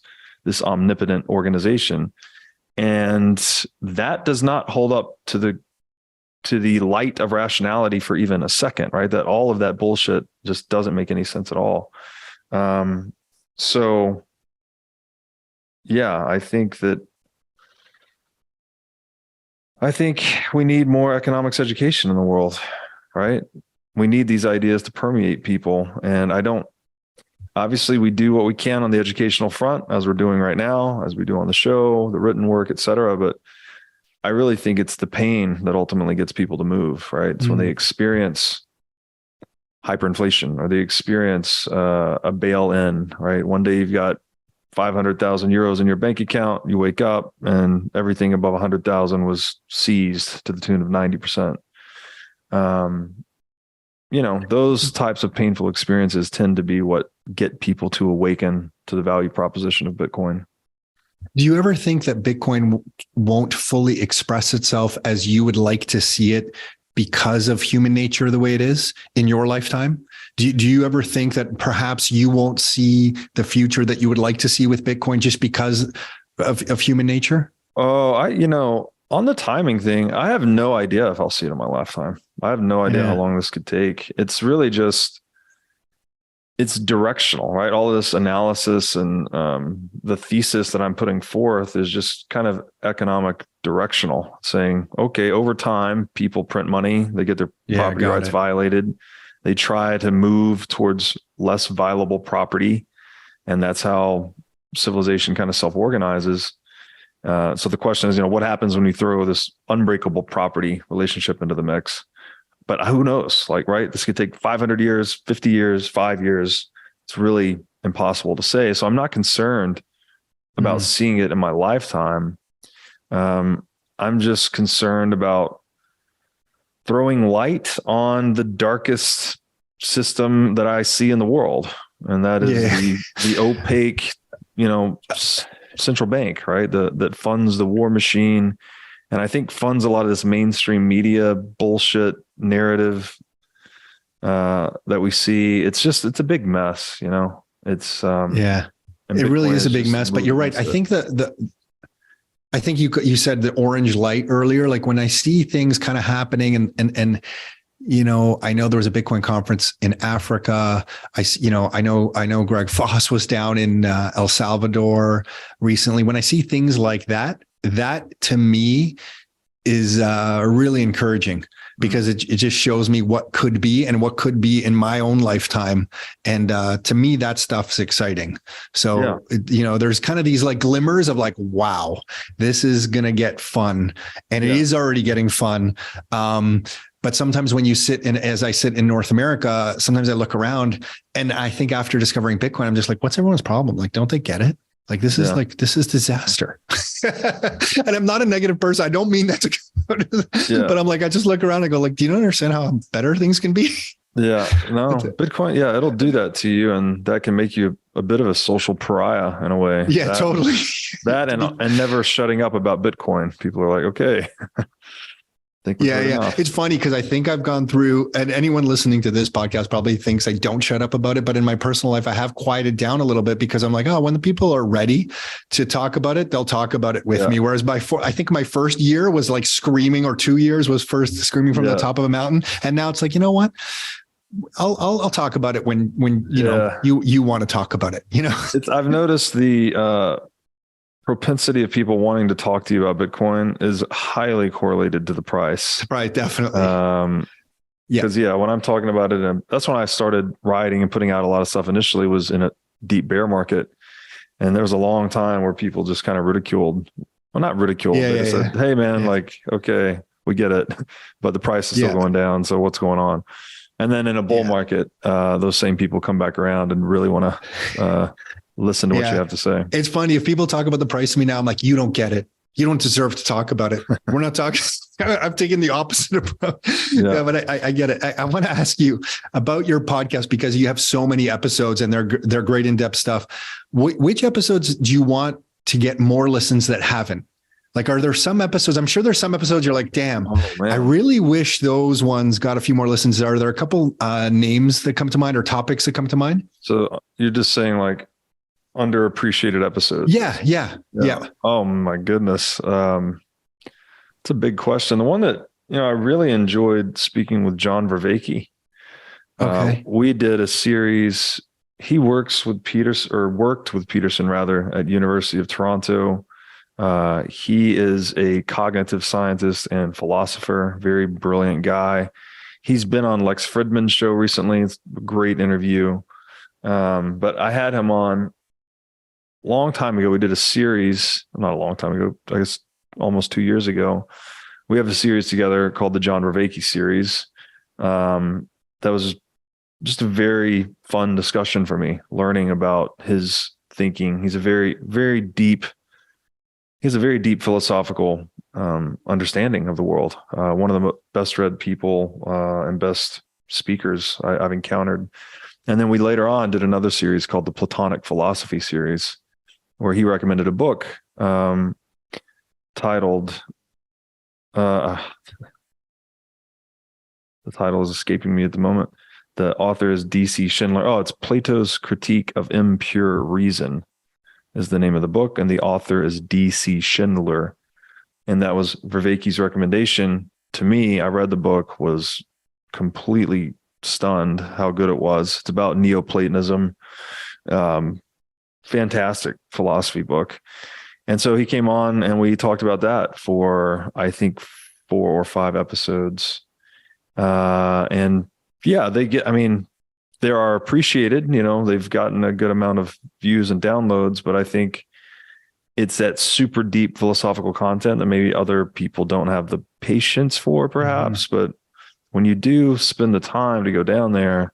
omnipotent organization. And that does not hold up to the light of rationality for even a second, right? That all of that bullshit just doesn't make any sense at all. So yeah, I think we need more economics education in the world, right? We need these ideas to permeate people. And obviously we do what we can on the educational front, as we're doing right now, as we do on the show, the written work, et cetera. But I really think it's the pain that ultimately gets people to move, right? It's when they experience hyperinflation or they experience a bail-in, right? One day you've got 500,000 euros in your bank account, you wake up and everything above 100,000 was seized to the tune of 90%. Those types of painful experiences tend to be what get people to awaken to the value proposition of Bitcoin. Do you ever think that Bitcoin won't fully express itself as you would like to see it because of human nature the way it is in your lifetime? Do you ever think that perhaps you won't see the future that you would like to see with Bitcoin just because of human nature? Oh, on the timing thing, I have no idea if I'll see it in my lifetime. I have no idea how long this could take. It's really just, it's directional, right? All of this analysis and the thesis that I'm putting forth is just kind of economic directional, saying, okay, over time, people print money, they get their property rights violated. They try to move towards less violable property. And that's how civilization kind of self-organizes. So the question is, what happens when you throw this unbreakable property relationship into the mix? But who knows? Right? This could take 500 years, 50 years, 5 years. It's really impossible to say. So I'm not concerned about seeing it in my lifetime. I'm just concerned about throwing light on the darkest system that I see in the world. And that is the opaque, central bank, right? That funds the war machine. And I think funds a lot of this mainstream media bullshit narrative that we see. It's a big mess, It's it really is a big mess. But you're right. I think I think you said the orange light earlier. Like when I see things kind of happening and I know there was a Bitcoin conference in Africa. I know Greg Foss was down in El Salvador recently. When I see things like that to me really encouraging, because it just shows me what could be and what could be in my own lifetime. And to me, that stuff's exciting. So, there's kind of these like glimmers of like, wow, this is going to get fun. And it is already getting fun. But sometimes when you as I sit in North America, sometimes I look around and I think after discovering Bitcoin, I'm just like, what's everyone's problem? Like, don't they get it? Like, this is disaster. And I'm not a negative person. I don't mean that to, but I'm like, I just look around and go like, do you not understand how better things can be? Yeah, no, Bitcoin. Yeah. It'll do that to you. And that can make you a bit of a social pariah in a way. Yeah, totally. That and never shutting up about Bitcoin. People are like, okay. It's funny because I think I've gone through, and anyone listening to this podcast probably thinks I don't shut up about it. But in my personal life, I have quieted down a little bit because I'm like, oh, when the people are ready to talk about it, they'll talk about it with me. Whereas I think my first year was like screaming, or 2 years was first screaming from the top of a mountain. And now it's like, you know what? I'll talk about it when you want to talk about it. I've noticed the propensity of people wanting to talk to you about Bitcoin is highly correlated to the price. Right, definitely. Because when I'm talking about it, and that's when I started writing and putting out a lot of stuff initially, was in a deep bear market. And there was a long time where people just kind of ridiculed. Well, not ridiculed. They said, hey man, like, okay, we get it, but the price is still going down. So what's going on? And then in a bull market, those same people come back around and really want to listen to what you have to say. It's funny. If people talk about the price to me now, I'm like, you don't get it. You don't deserve to talk about it. We're not talking. I've taken the opposite approach. But I get it. I want to ask you about your podcast, because you have so many episodes and they're great in-depth stuff. Which episodes do you want to get more listens that haven't? Like, are there some episodes? I'm sure there's some episodes you're like, damn, I really wish those ones got a few more listens. Are there a couple names that come to mind or topics that come to mind? So you're just saying like underappreciated episodes. Yeah. Oh my goodness. It's a big question. The one that, I really enjoyed speaking with John Vervaeke. Okay. We did a series. He worked with Peterson rather at University of Toronto. He is a cognitive scientist and philosopher, very brilliant guy. He's been on Lex Fridman's show recently. It's a great interview. But I had him on long time ago. We did a series, not a long time ago, I guess almost 2 years ago. We have a series together called the John Vervaeke series. That was just a very fun discussion for me, learning about his thinking. He's a very, very deep philosophical understanding of the world. One of the best read people and best speakers I've encountered. And then we later on did another series called the Platonic Philosophy series, where he recommended a book titled, the title is escaping me at the moment. The author is D.C. Schindler. Oh, it's Plato's Critique of Impure Reason is the name of the book. And the author is D.C. Schindler. And that was Vervaeke's recommendation to me. I read the book, was completely stunned how good it was. It's about Neoplatonism. Fantastic philosophy book. And so he came on and we talked about that for, I think, 4 or 5 episodes. They are appreciated, they've gotten a good amount of views and downloads, but I think it's that super deep philosophical content that maybe other people don't have the patience for, perhaps. Mm-hmm. But when you do spend the time to go down there,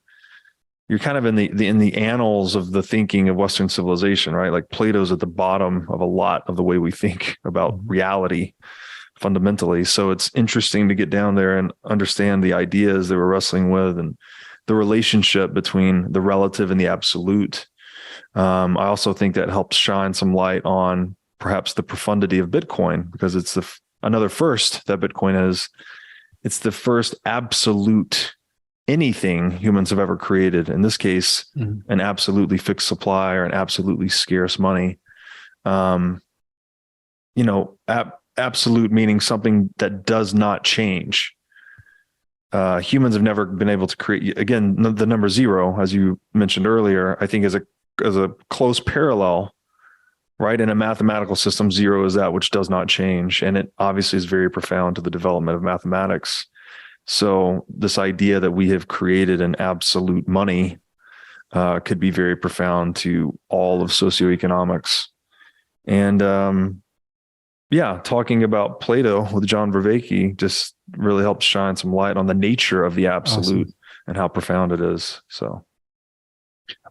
you're kind of in the annals of the thinking of Western civilization, right? Like Plato's at the bottom of a lot of the way we think about reality fundamentally. So it's interesting to get down there and understand the ideas they were wrestling with and the relationship between the relative and the absolute. I also think that helps shine some light on perhaps the profundity of Bitcoin, because it's another first that Bitcoin is. It's the first absolute anything humans have ever created. In this case, an absolutely fixed supply or an absolutely scarce money. Absolute meaning something that does not change. Humans have never been able to create, again, the number 0, as you mentioned earlier, I think is a close parallel right? In a mathematical system, 0 is that which does not change. And it obviously is very profound to the development of mathematics. So this idea that we have created an absolute money could be very profound to all of socioeconomics. And talking about Plato with John Vervaeke just really helps shine some light on the nature of the absolute and how profound it is. So,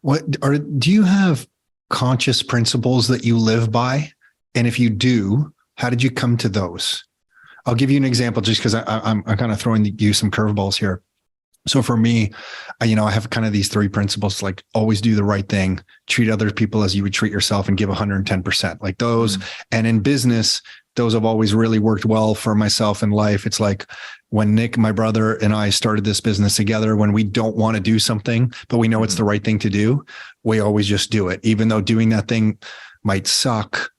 do you have conscious principles that you live by? And if you do, how did you come to those? I'll give you an example just because I'm kind of throwing you some curveballs here. So for me, I have kind of these 3 principles, like always do the right thing, treat other people as you would treat yourself, and give 110%, like those. And in business, those have always really worked well for myself in life. It's like when Nick, my brother, and I started this business together, when we don't want to do something, but we know it's the right thing to do, we always just do it, even though doing that thing might suck.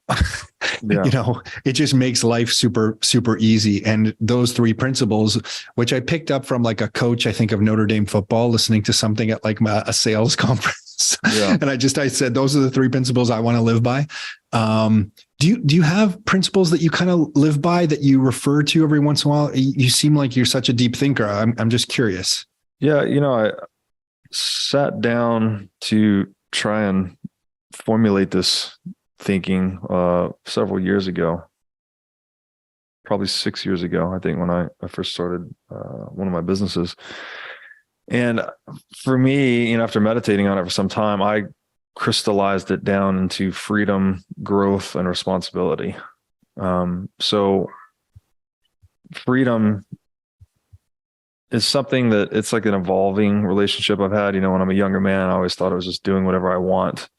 It just makes life super, super easy. And those 3 principles, which I picked up from like a coach, I think of Notre Dame football, listening to something at like a sales conference. Yeah. And I said, those are the 3 principles I want to live by. Do you have principles that you kind of live by that you refer to every once in a while? You seem like you're such a deep thinker. I'm just curious. Yeah. I sat down to try and formulate this thinking several years ago, probably 6 years ago, I think, when I first started one of my businesses. And for me, after meditating on it for some time, I crystallized it down into freedom, growth, and responsibility. So freedom is something that it's like an evolving relationship I've had. When I'm a younger man, I always thought I was just doing whatever I want.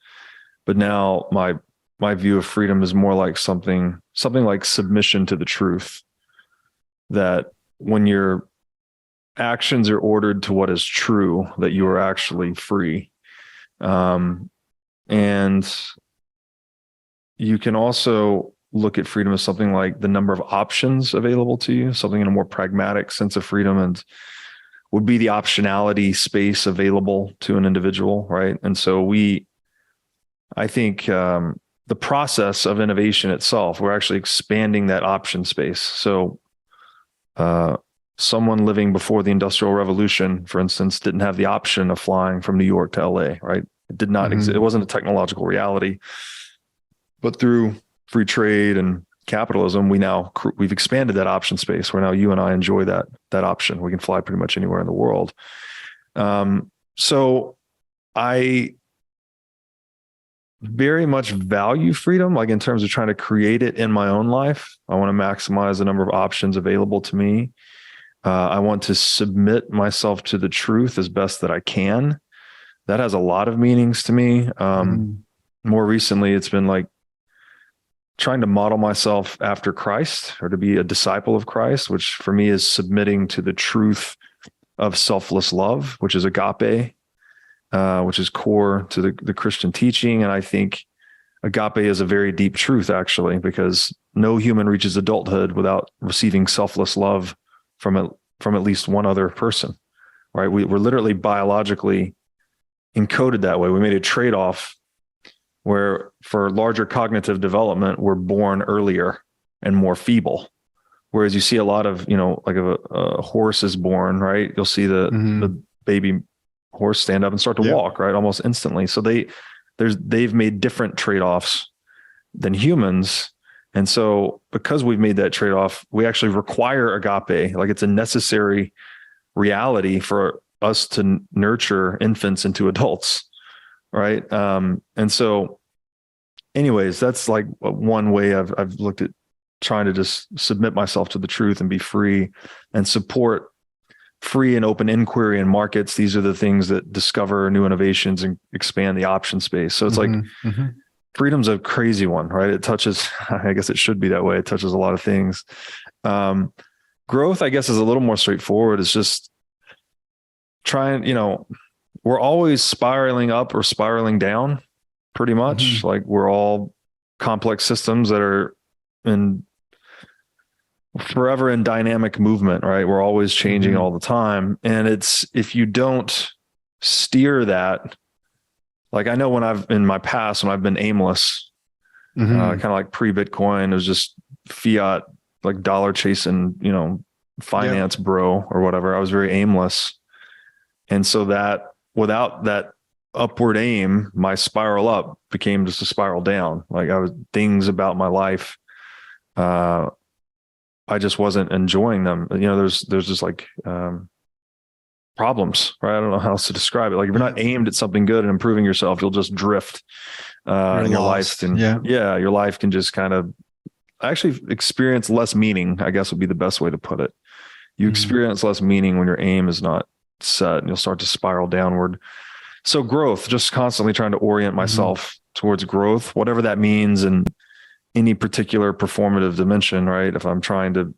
But now my view of freedom is more like something like submission to the truth, that when your actions are ordered to what is true, that you are actually free. And you can also look at freedom as something like the number of options available to you, something in a more pragmatic sense of freedom, and would be the optionality space available to an individual, right? And so I think the process of innovation itself, we're actually expanding that option space. So someone living before the Industrial Revolution, for instance, didn't have the option of flying from New York to LA, right? It did not exist. It wasn't a technological reality. But through free trade and capitalism, we've expanded that option space where now you and I enjoy that option. We can fly pretty much anywhere in the world. So I very much value freedom, like in terms of trying to create it in my own life. I want to maximize the number of options available to me. I want to submit myself to the truth as best that I can. That has a lot of meanings to me. More recently, it's been like trying to model myself after Christ, or to be a disciple of Christ, which for me is submitting to the truth of selfless love, which is agape, which is core to the Christian teaching. And I think agape is a very deep truth, actually, because no human reaches adulthood without receiving selfless love from at least one other person, right? We're literally biologically encoded that way. We made a trade-off where for larger cognitive development, we're born earlier and more feeble. Whereas you see a lot of, like if a horse is born, right? You'll see the baby horse stand up and start to walk, right? Almost instantly. So they've made different trade-offs than humans. And so because we've made that trade-off, we actually require agape. Like it's a necessary reality for us to nurture infants into adults. Right. And so anyways, that's like one way I've looked at trying to just submit myself to the truth and be free and support free and open inquiry in markets. These are the things that discover new innovations and expand the option space. So it's like freedom's a crazy one, right? It touches, I guess it should be that way. It touches a lot of things. Growth, I guess, is a little more straightforward. It's just trying, we're always spiraling up or spiraling down pretty much. Like we're all complex systems that are forever in dynamic movement, right? We're always changing all the time. And if you don't steer that, like I know when in my past, when I've been aimless, kind of like pre-Bitcoin. It was just fiat, like dollar chasing, finance bro or whatever. I was very aimless. And so that without that upward aim, my spiral up became just a spiral down. Like things about my life, I just wasn't enjoying them. There's just like problems, right? I don't know how else to describe it. Like if you're not aimed at something good and improving yourself, you'll just drift in your life. And your life can just kind of actually experience less meaning, I guess would be the best way to put it. You experience less meaning when your aim is not set, and you'll start to spiral downward. So growth, just constantly trying to orient myself towards growth, whatever that means in any particular performative dimension, right? If I'm trying to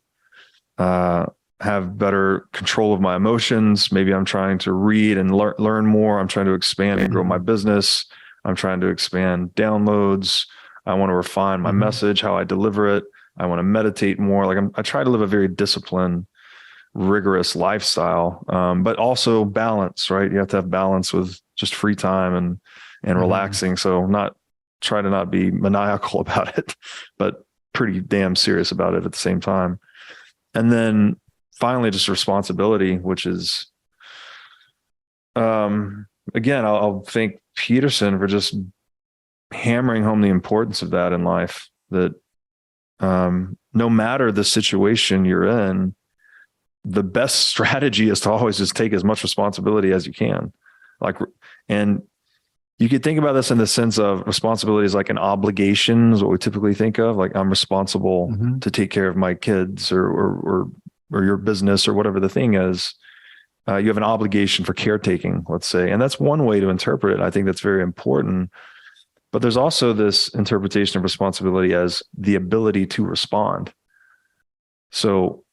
have better control of my emotions, maybe I'm trying to read and learn more. I'm trying to expand and grow my business. I'm trying to expand downloads. I want to refine my message, how I deliver it. I want to meditate more. Like I try to live a very disciplined, rigorous lifestyle, but also balance, right? You have to have balance with just free time and relaxing. So try to not be maniacal about it, but pretty damn serious about it at the same time. And then finally, just responsibility, which is, again, I'll thank Peterson for just hammering home the importance of that in life, that no matter the situation you're in, the best strategy is to always just take as much responsibility as you can. And you could think about this in the sense of responsibility as like an obligation is what we typically think of. Like I'm responsible to take care of my kids or your business or whatever the thing is. You have an obligation for caretaking, let's say. And that's one way to interpret it. I think that's very important. But there's also this interpretation of responsibility as the ability to respond. So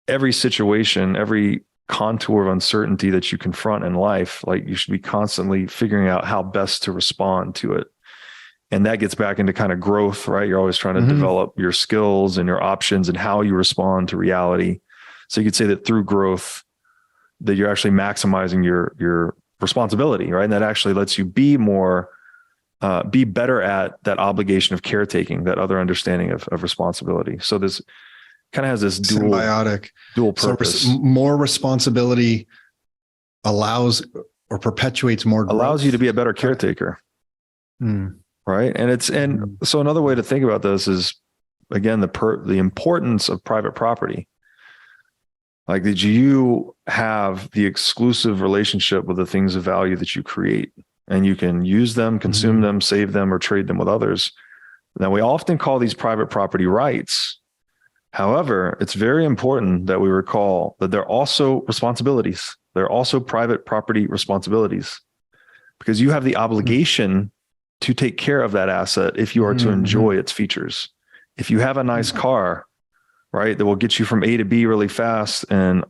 every situation, every contour of uncertainty that you confront in life, like you should be constantly figuring out how best to respond to it. And that gets back into kind of growth, right? You're always trying to develop your skills and your options and how you respond to reality. So you could say that through growth, that you're actually maximizing your responsibility, right? And that actually lets you be better at that obligation of caretaking, that other understanding of responsibility. So this kind of has this symbiotic dual purpose. So more responsibility allows or perpetuates more growth. Allows you to be a better caretaker. Right. And so another way to think about this is, again, the importance of private property. Like, did you have the exclusive relationship with the things of value that you create, and you can use them, consume them, save them, or trade them with others? Now, we often call these private property rights. However, it's very important that we recall that they're also responsibilities. They're also private property responsibilities, because you have the obligation to take care of that asset if you are to enjoy its features. If you have a nice car, right, that will get you from A to B really fast and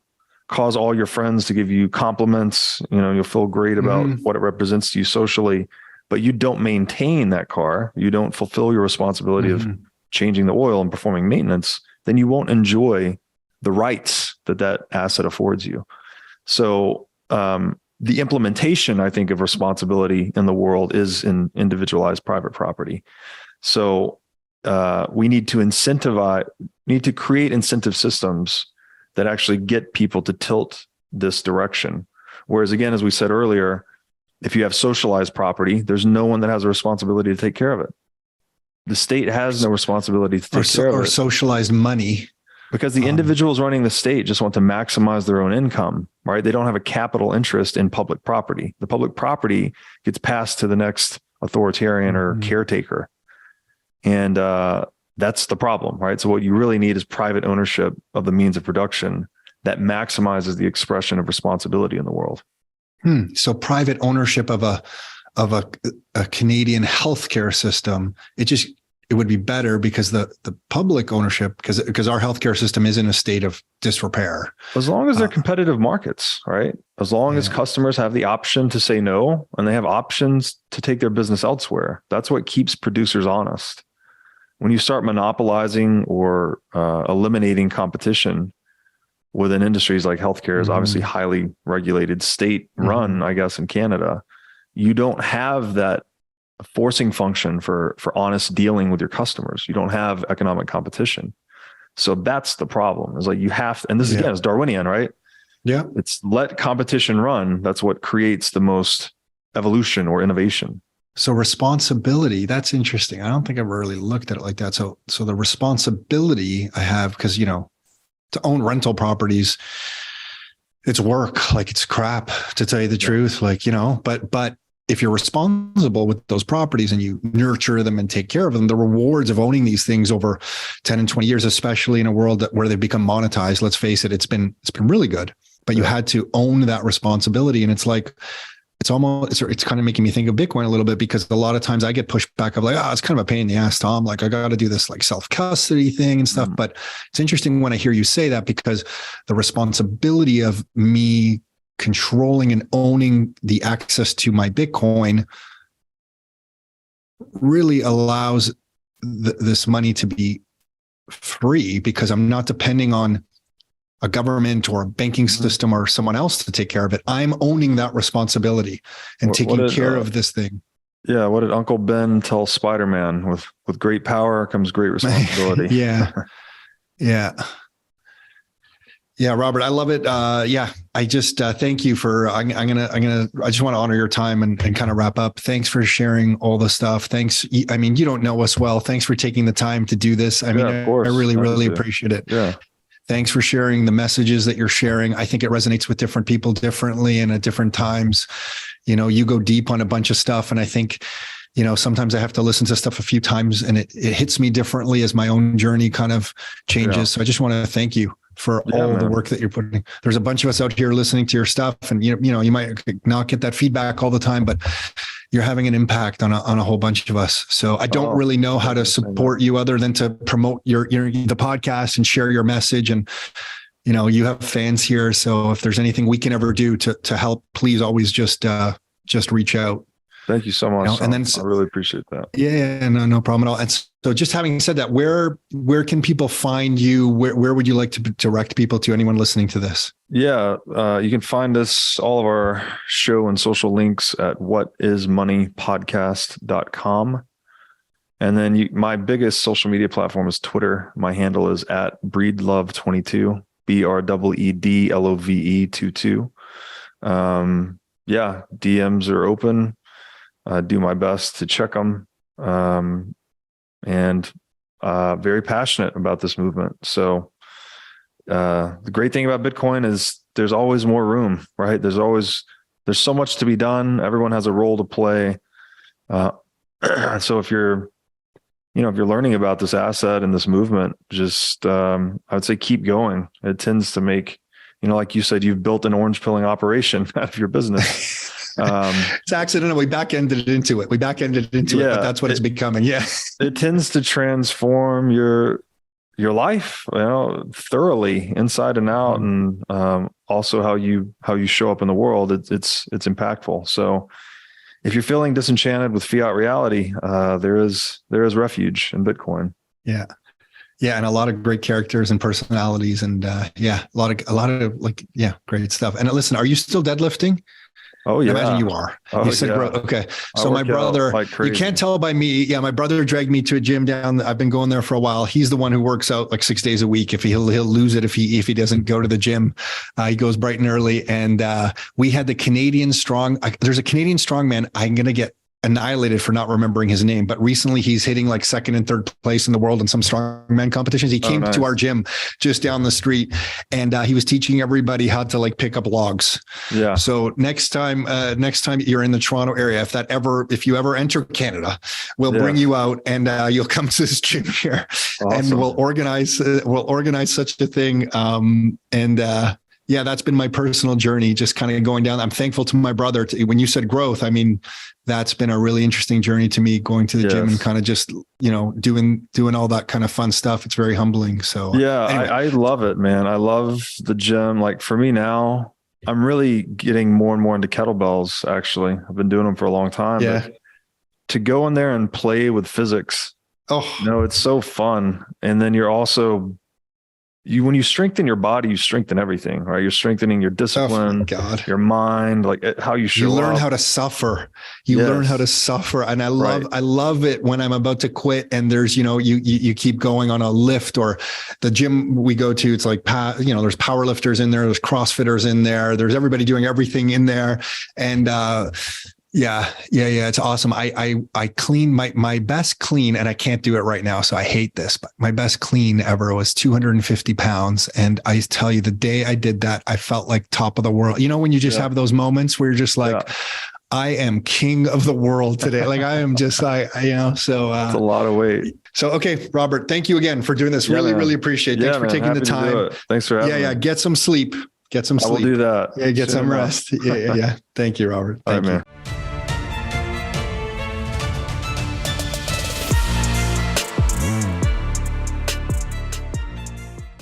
cause all your friends to give you compliments, you'll feel great about what it represents to you socially, but you don't maintain that car, you don't fulfill your responsibility of changing the oil and performing maintenance, then you won't enjoy the rights that asset affords you. So the implementation, I think, of responsibility in the world is in individualized private property. So we need to create incentive systems that actually get people to tilt this direction. Whereas, again, as we said earlier, if you have socialized property, there's no one that has a responsibility to take care of it. The state has no responsibility to take care of it. Or socialized money. Because the individuals running the state just want to maximize their own income, right? They don't have a capital interest in public property. The public property gets passed to the next authoritarian or caretaker. And that's the problem, right? So what you really need is private ownership of the means of production that maximizes the expression of responsibility in the world. So private ownership of a Canadian healthcare system, it would be better because the public ownership, because our healthcare system is in a state of disrepair. As long as they're competitive markets, right? As long as customers have the option to say no, and they have options to take their business elsewhere, that's what keeps producers honest. When you start monopolizing or eliminating competition within industries like healthcare is obviously highly regulated, state run, I guess, in Canada, you don't have that forcing function for honest dealing with your customers. You don't have economic competition. So that's the problem. It's like you have to, and this again is Darwinian, right? Yeah. It's let competition run. That's what creates the most evolution or innovation. So responsibility, that's interesting. I don't think I've really looked at it like that. So the responsibility I have, because, to own rental properties, it's work, like it's crap, to tell you the truth, but if you're responsible with those properties and you nurture them and take care of them, the rewards of owning these things over 10 and 20 years, especially in a world where they've become monetized, let's face it, it's been really good, but you had to own that responsibility. And it's like, it's kind of making me think of Bitcoin a little bit, because a lot of times I get pushed back of like, it's kind of a pain in the ass, Tom. Like I got to do this like self-custody thing and stuff. But it's interesting when I hear you say that, because the responsibility of me controlling and owning the access to my Bitcoin really allows this money to be free, because I'm not depending on a government or a banking system or someone else to take care of it. I'm owning that responsibility and taking care of this thing. Yeah. What did Uncle Ben tell Spider-Man? With great power comes great responsibility. Yeah. Robert, I love it. I just thank you for. I just want to honor your time and kind of wrap up. Thanks for sharing all the stuff. Thanks. I mean, you don't know us well. Thanks for taking the time to do this. I mean, I really appreciate it. Yeah. Thanks for sharing the messages that you're sharing. I think it resonates with different people differently and at different times. You go deep on a bunch of stuff, and I think, sometimes I have to listen to stuff a few times, and it hits me differently as my own journey kind of changes. Yeah. So I just want to thank you for all the work that you're putting. There's a bunch of us out here listening to your stuff, and you might not get that feedback all the time, but you're having an impact on a whole bunch of us. So I don't really know how to support you other than to promote the podcast and share your message. And, you have fans here. So if there's anything we can ever do to help, please always just reach out. Thank you so much. And then I really appreciate that. Yeah, no problem at all. And so just having said that, where can people find you? Where would you like to direct people to, anyone listening to this? Yeah, you can find us, all of our show and social links at whatismoneypodcast.com. And then my biggest social media platform is Twitter. My handle is at Breedlove22, BREEDLOVE 22. DMs are open. Do my best to check them, and very passionate about this movement. So the great thing about Bitcoin is there's always more room, right? There's so much to be done. Everyone has a role to play. So if you're learning about this asset and this movement, just I would say keep going. It tends to make, like you said, you've built an orange pilling operation out of your business. It's accidental. We back-ended into it, but that's what it's becoming. Yeah. It tends to transform your life, thoroughly inside and out. And, also how you show up in the world. It's impactful. So if you're feeling disenchanted with fiat reality, there is refuge in Bitcoin. Yeah. Yeah. And a lot of great characters and personalities, and, a lot of great stuff. And listen, are you still deadlifting? Oh yeah. I imagine you are. You said growth. Okay. So my brother, you can't tell by me. Yeah. My brother dragged me to a gym I've been going there for a while. He's the one who works out like 6 days a week. If he'll lose it if he doesn't go to the gym. He goes bright and early. And we had the Canadian there's a Canadian strongman. I'm going to get annihilated for not remembering his name, but recently he's hitting like second and third place in the world in some strongman competitions. He came to our gym just down the street, and he was teaching everybody how to like pick up logs. Yeah. So next time you're in the Toronto area, if you ever enter Canada, we'll bring you out, and you'll come to this gym here. Awesome. And we'll organize such a thing. That's been my personal journey, just kind of going down. I'm thankful to my brother. When you said growth, I mean, that's been a really interesting journey to me, going to the gym and kind of just, doing all that kind of fun stuff. It's very humbling. So anyway. I love it, man. I love the gym. Like for me now, I'm really getting more and more into kettlebells. Actually, I've been doing them for a long time. Yeah. But to go in there and play with physics. Oh, it's so fun. And then you're also, when you strengthen your body, you strengthen everything, right? You're strengthening your discipline, your mind, like how you show up. You learn how to suffer. You learn how to suffer. And I love it when I'm about to quit and there's, you keep going on a lift, or the gym we go to, it's like, there's power lifters in there, there's CrossFitters in there, there's everybody doing everything in there. And, yeah. It's awesome. I clean my best clean, and I can't do it right now, so I hate this, but my best clean ever was 250 pounds. And I tell you, the day I did that, I felt like top of the world. When you just have those moments where you're just like, I am king of the world today. Like I am just so it's a lot of weight. So, okay, Robert, thank you again for doing this. Really appreciate it. Thanks for taking the time. Thanks for having me. Get some sleep. Get some sleep. I will do that. Yeah, get some rest. Yeah. Thank you, Robert. Thank you. All right, man.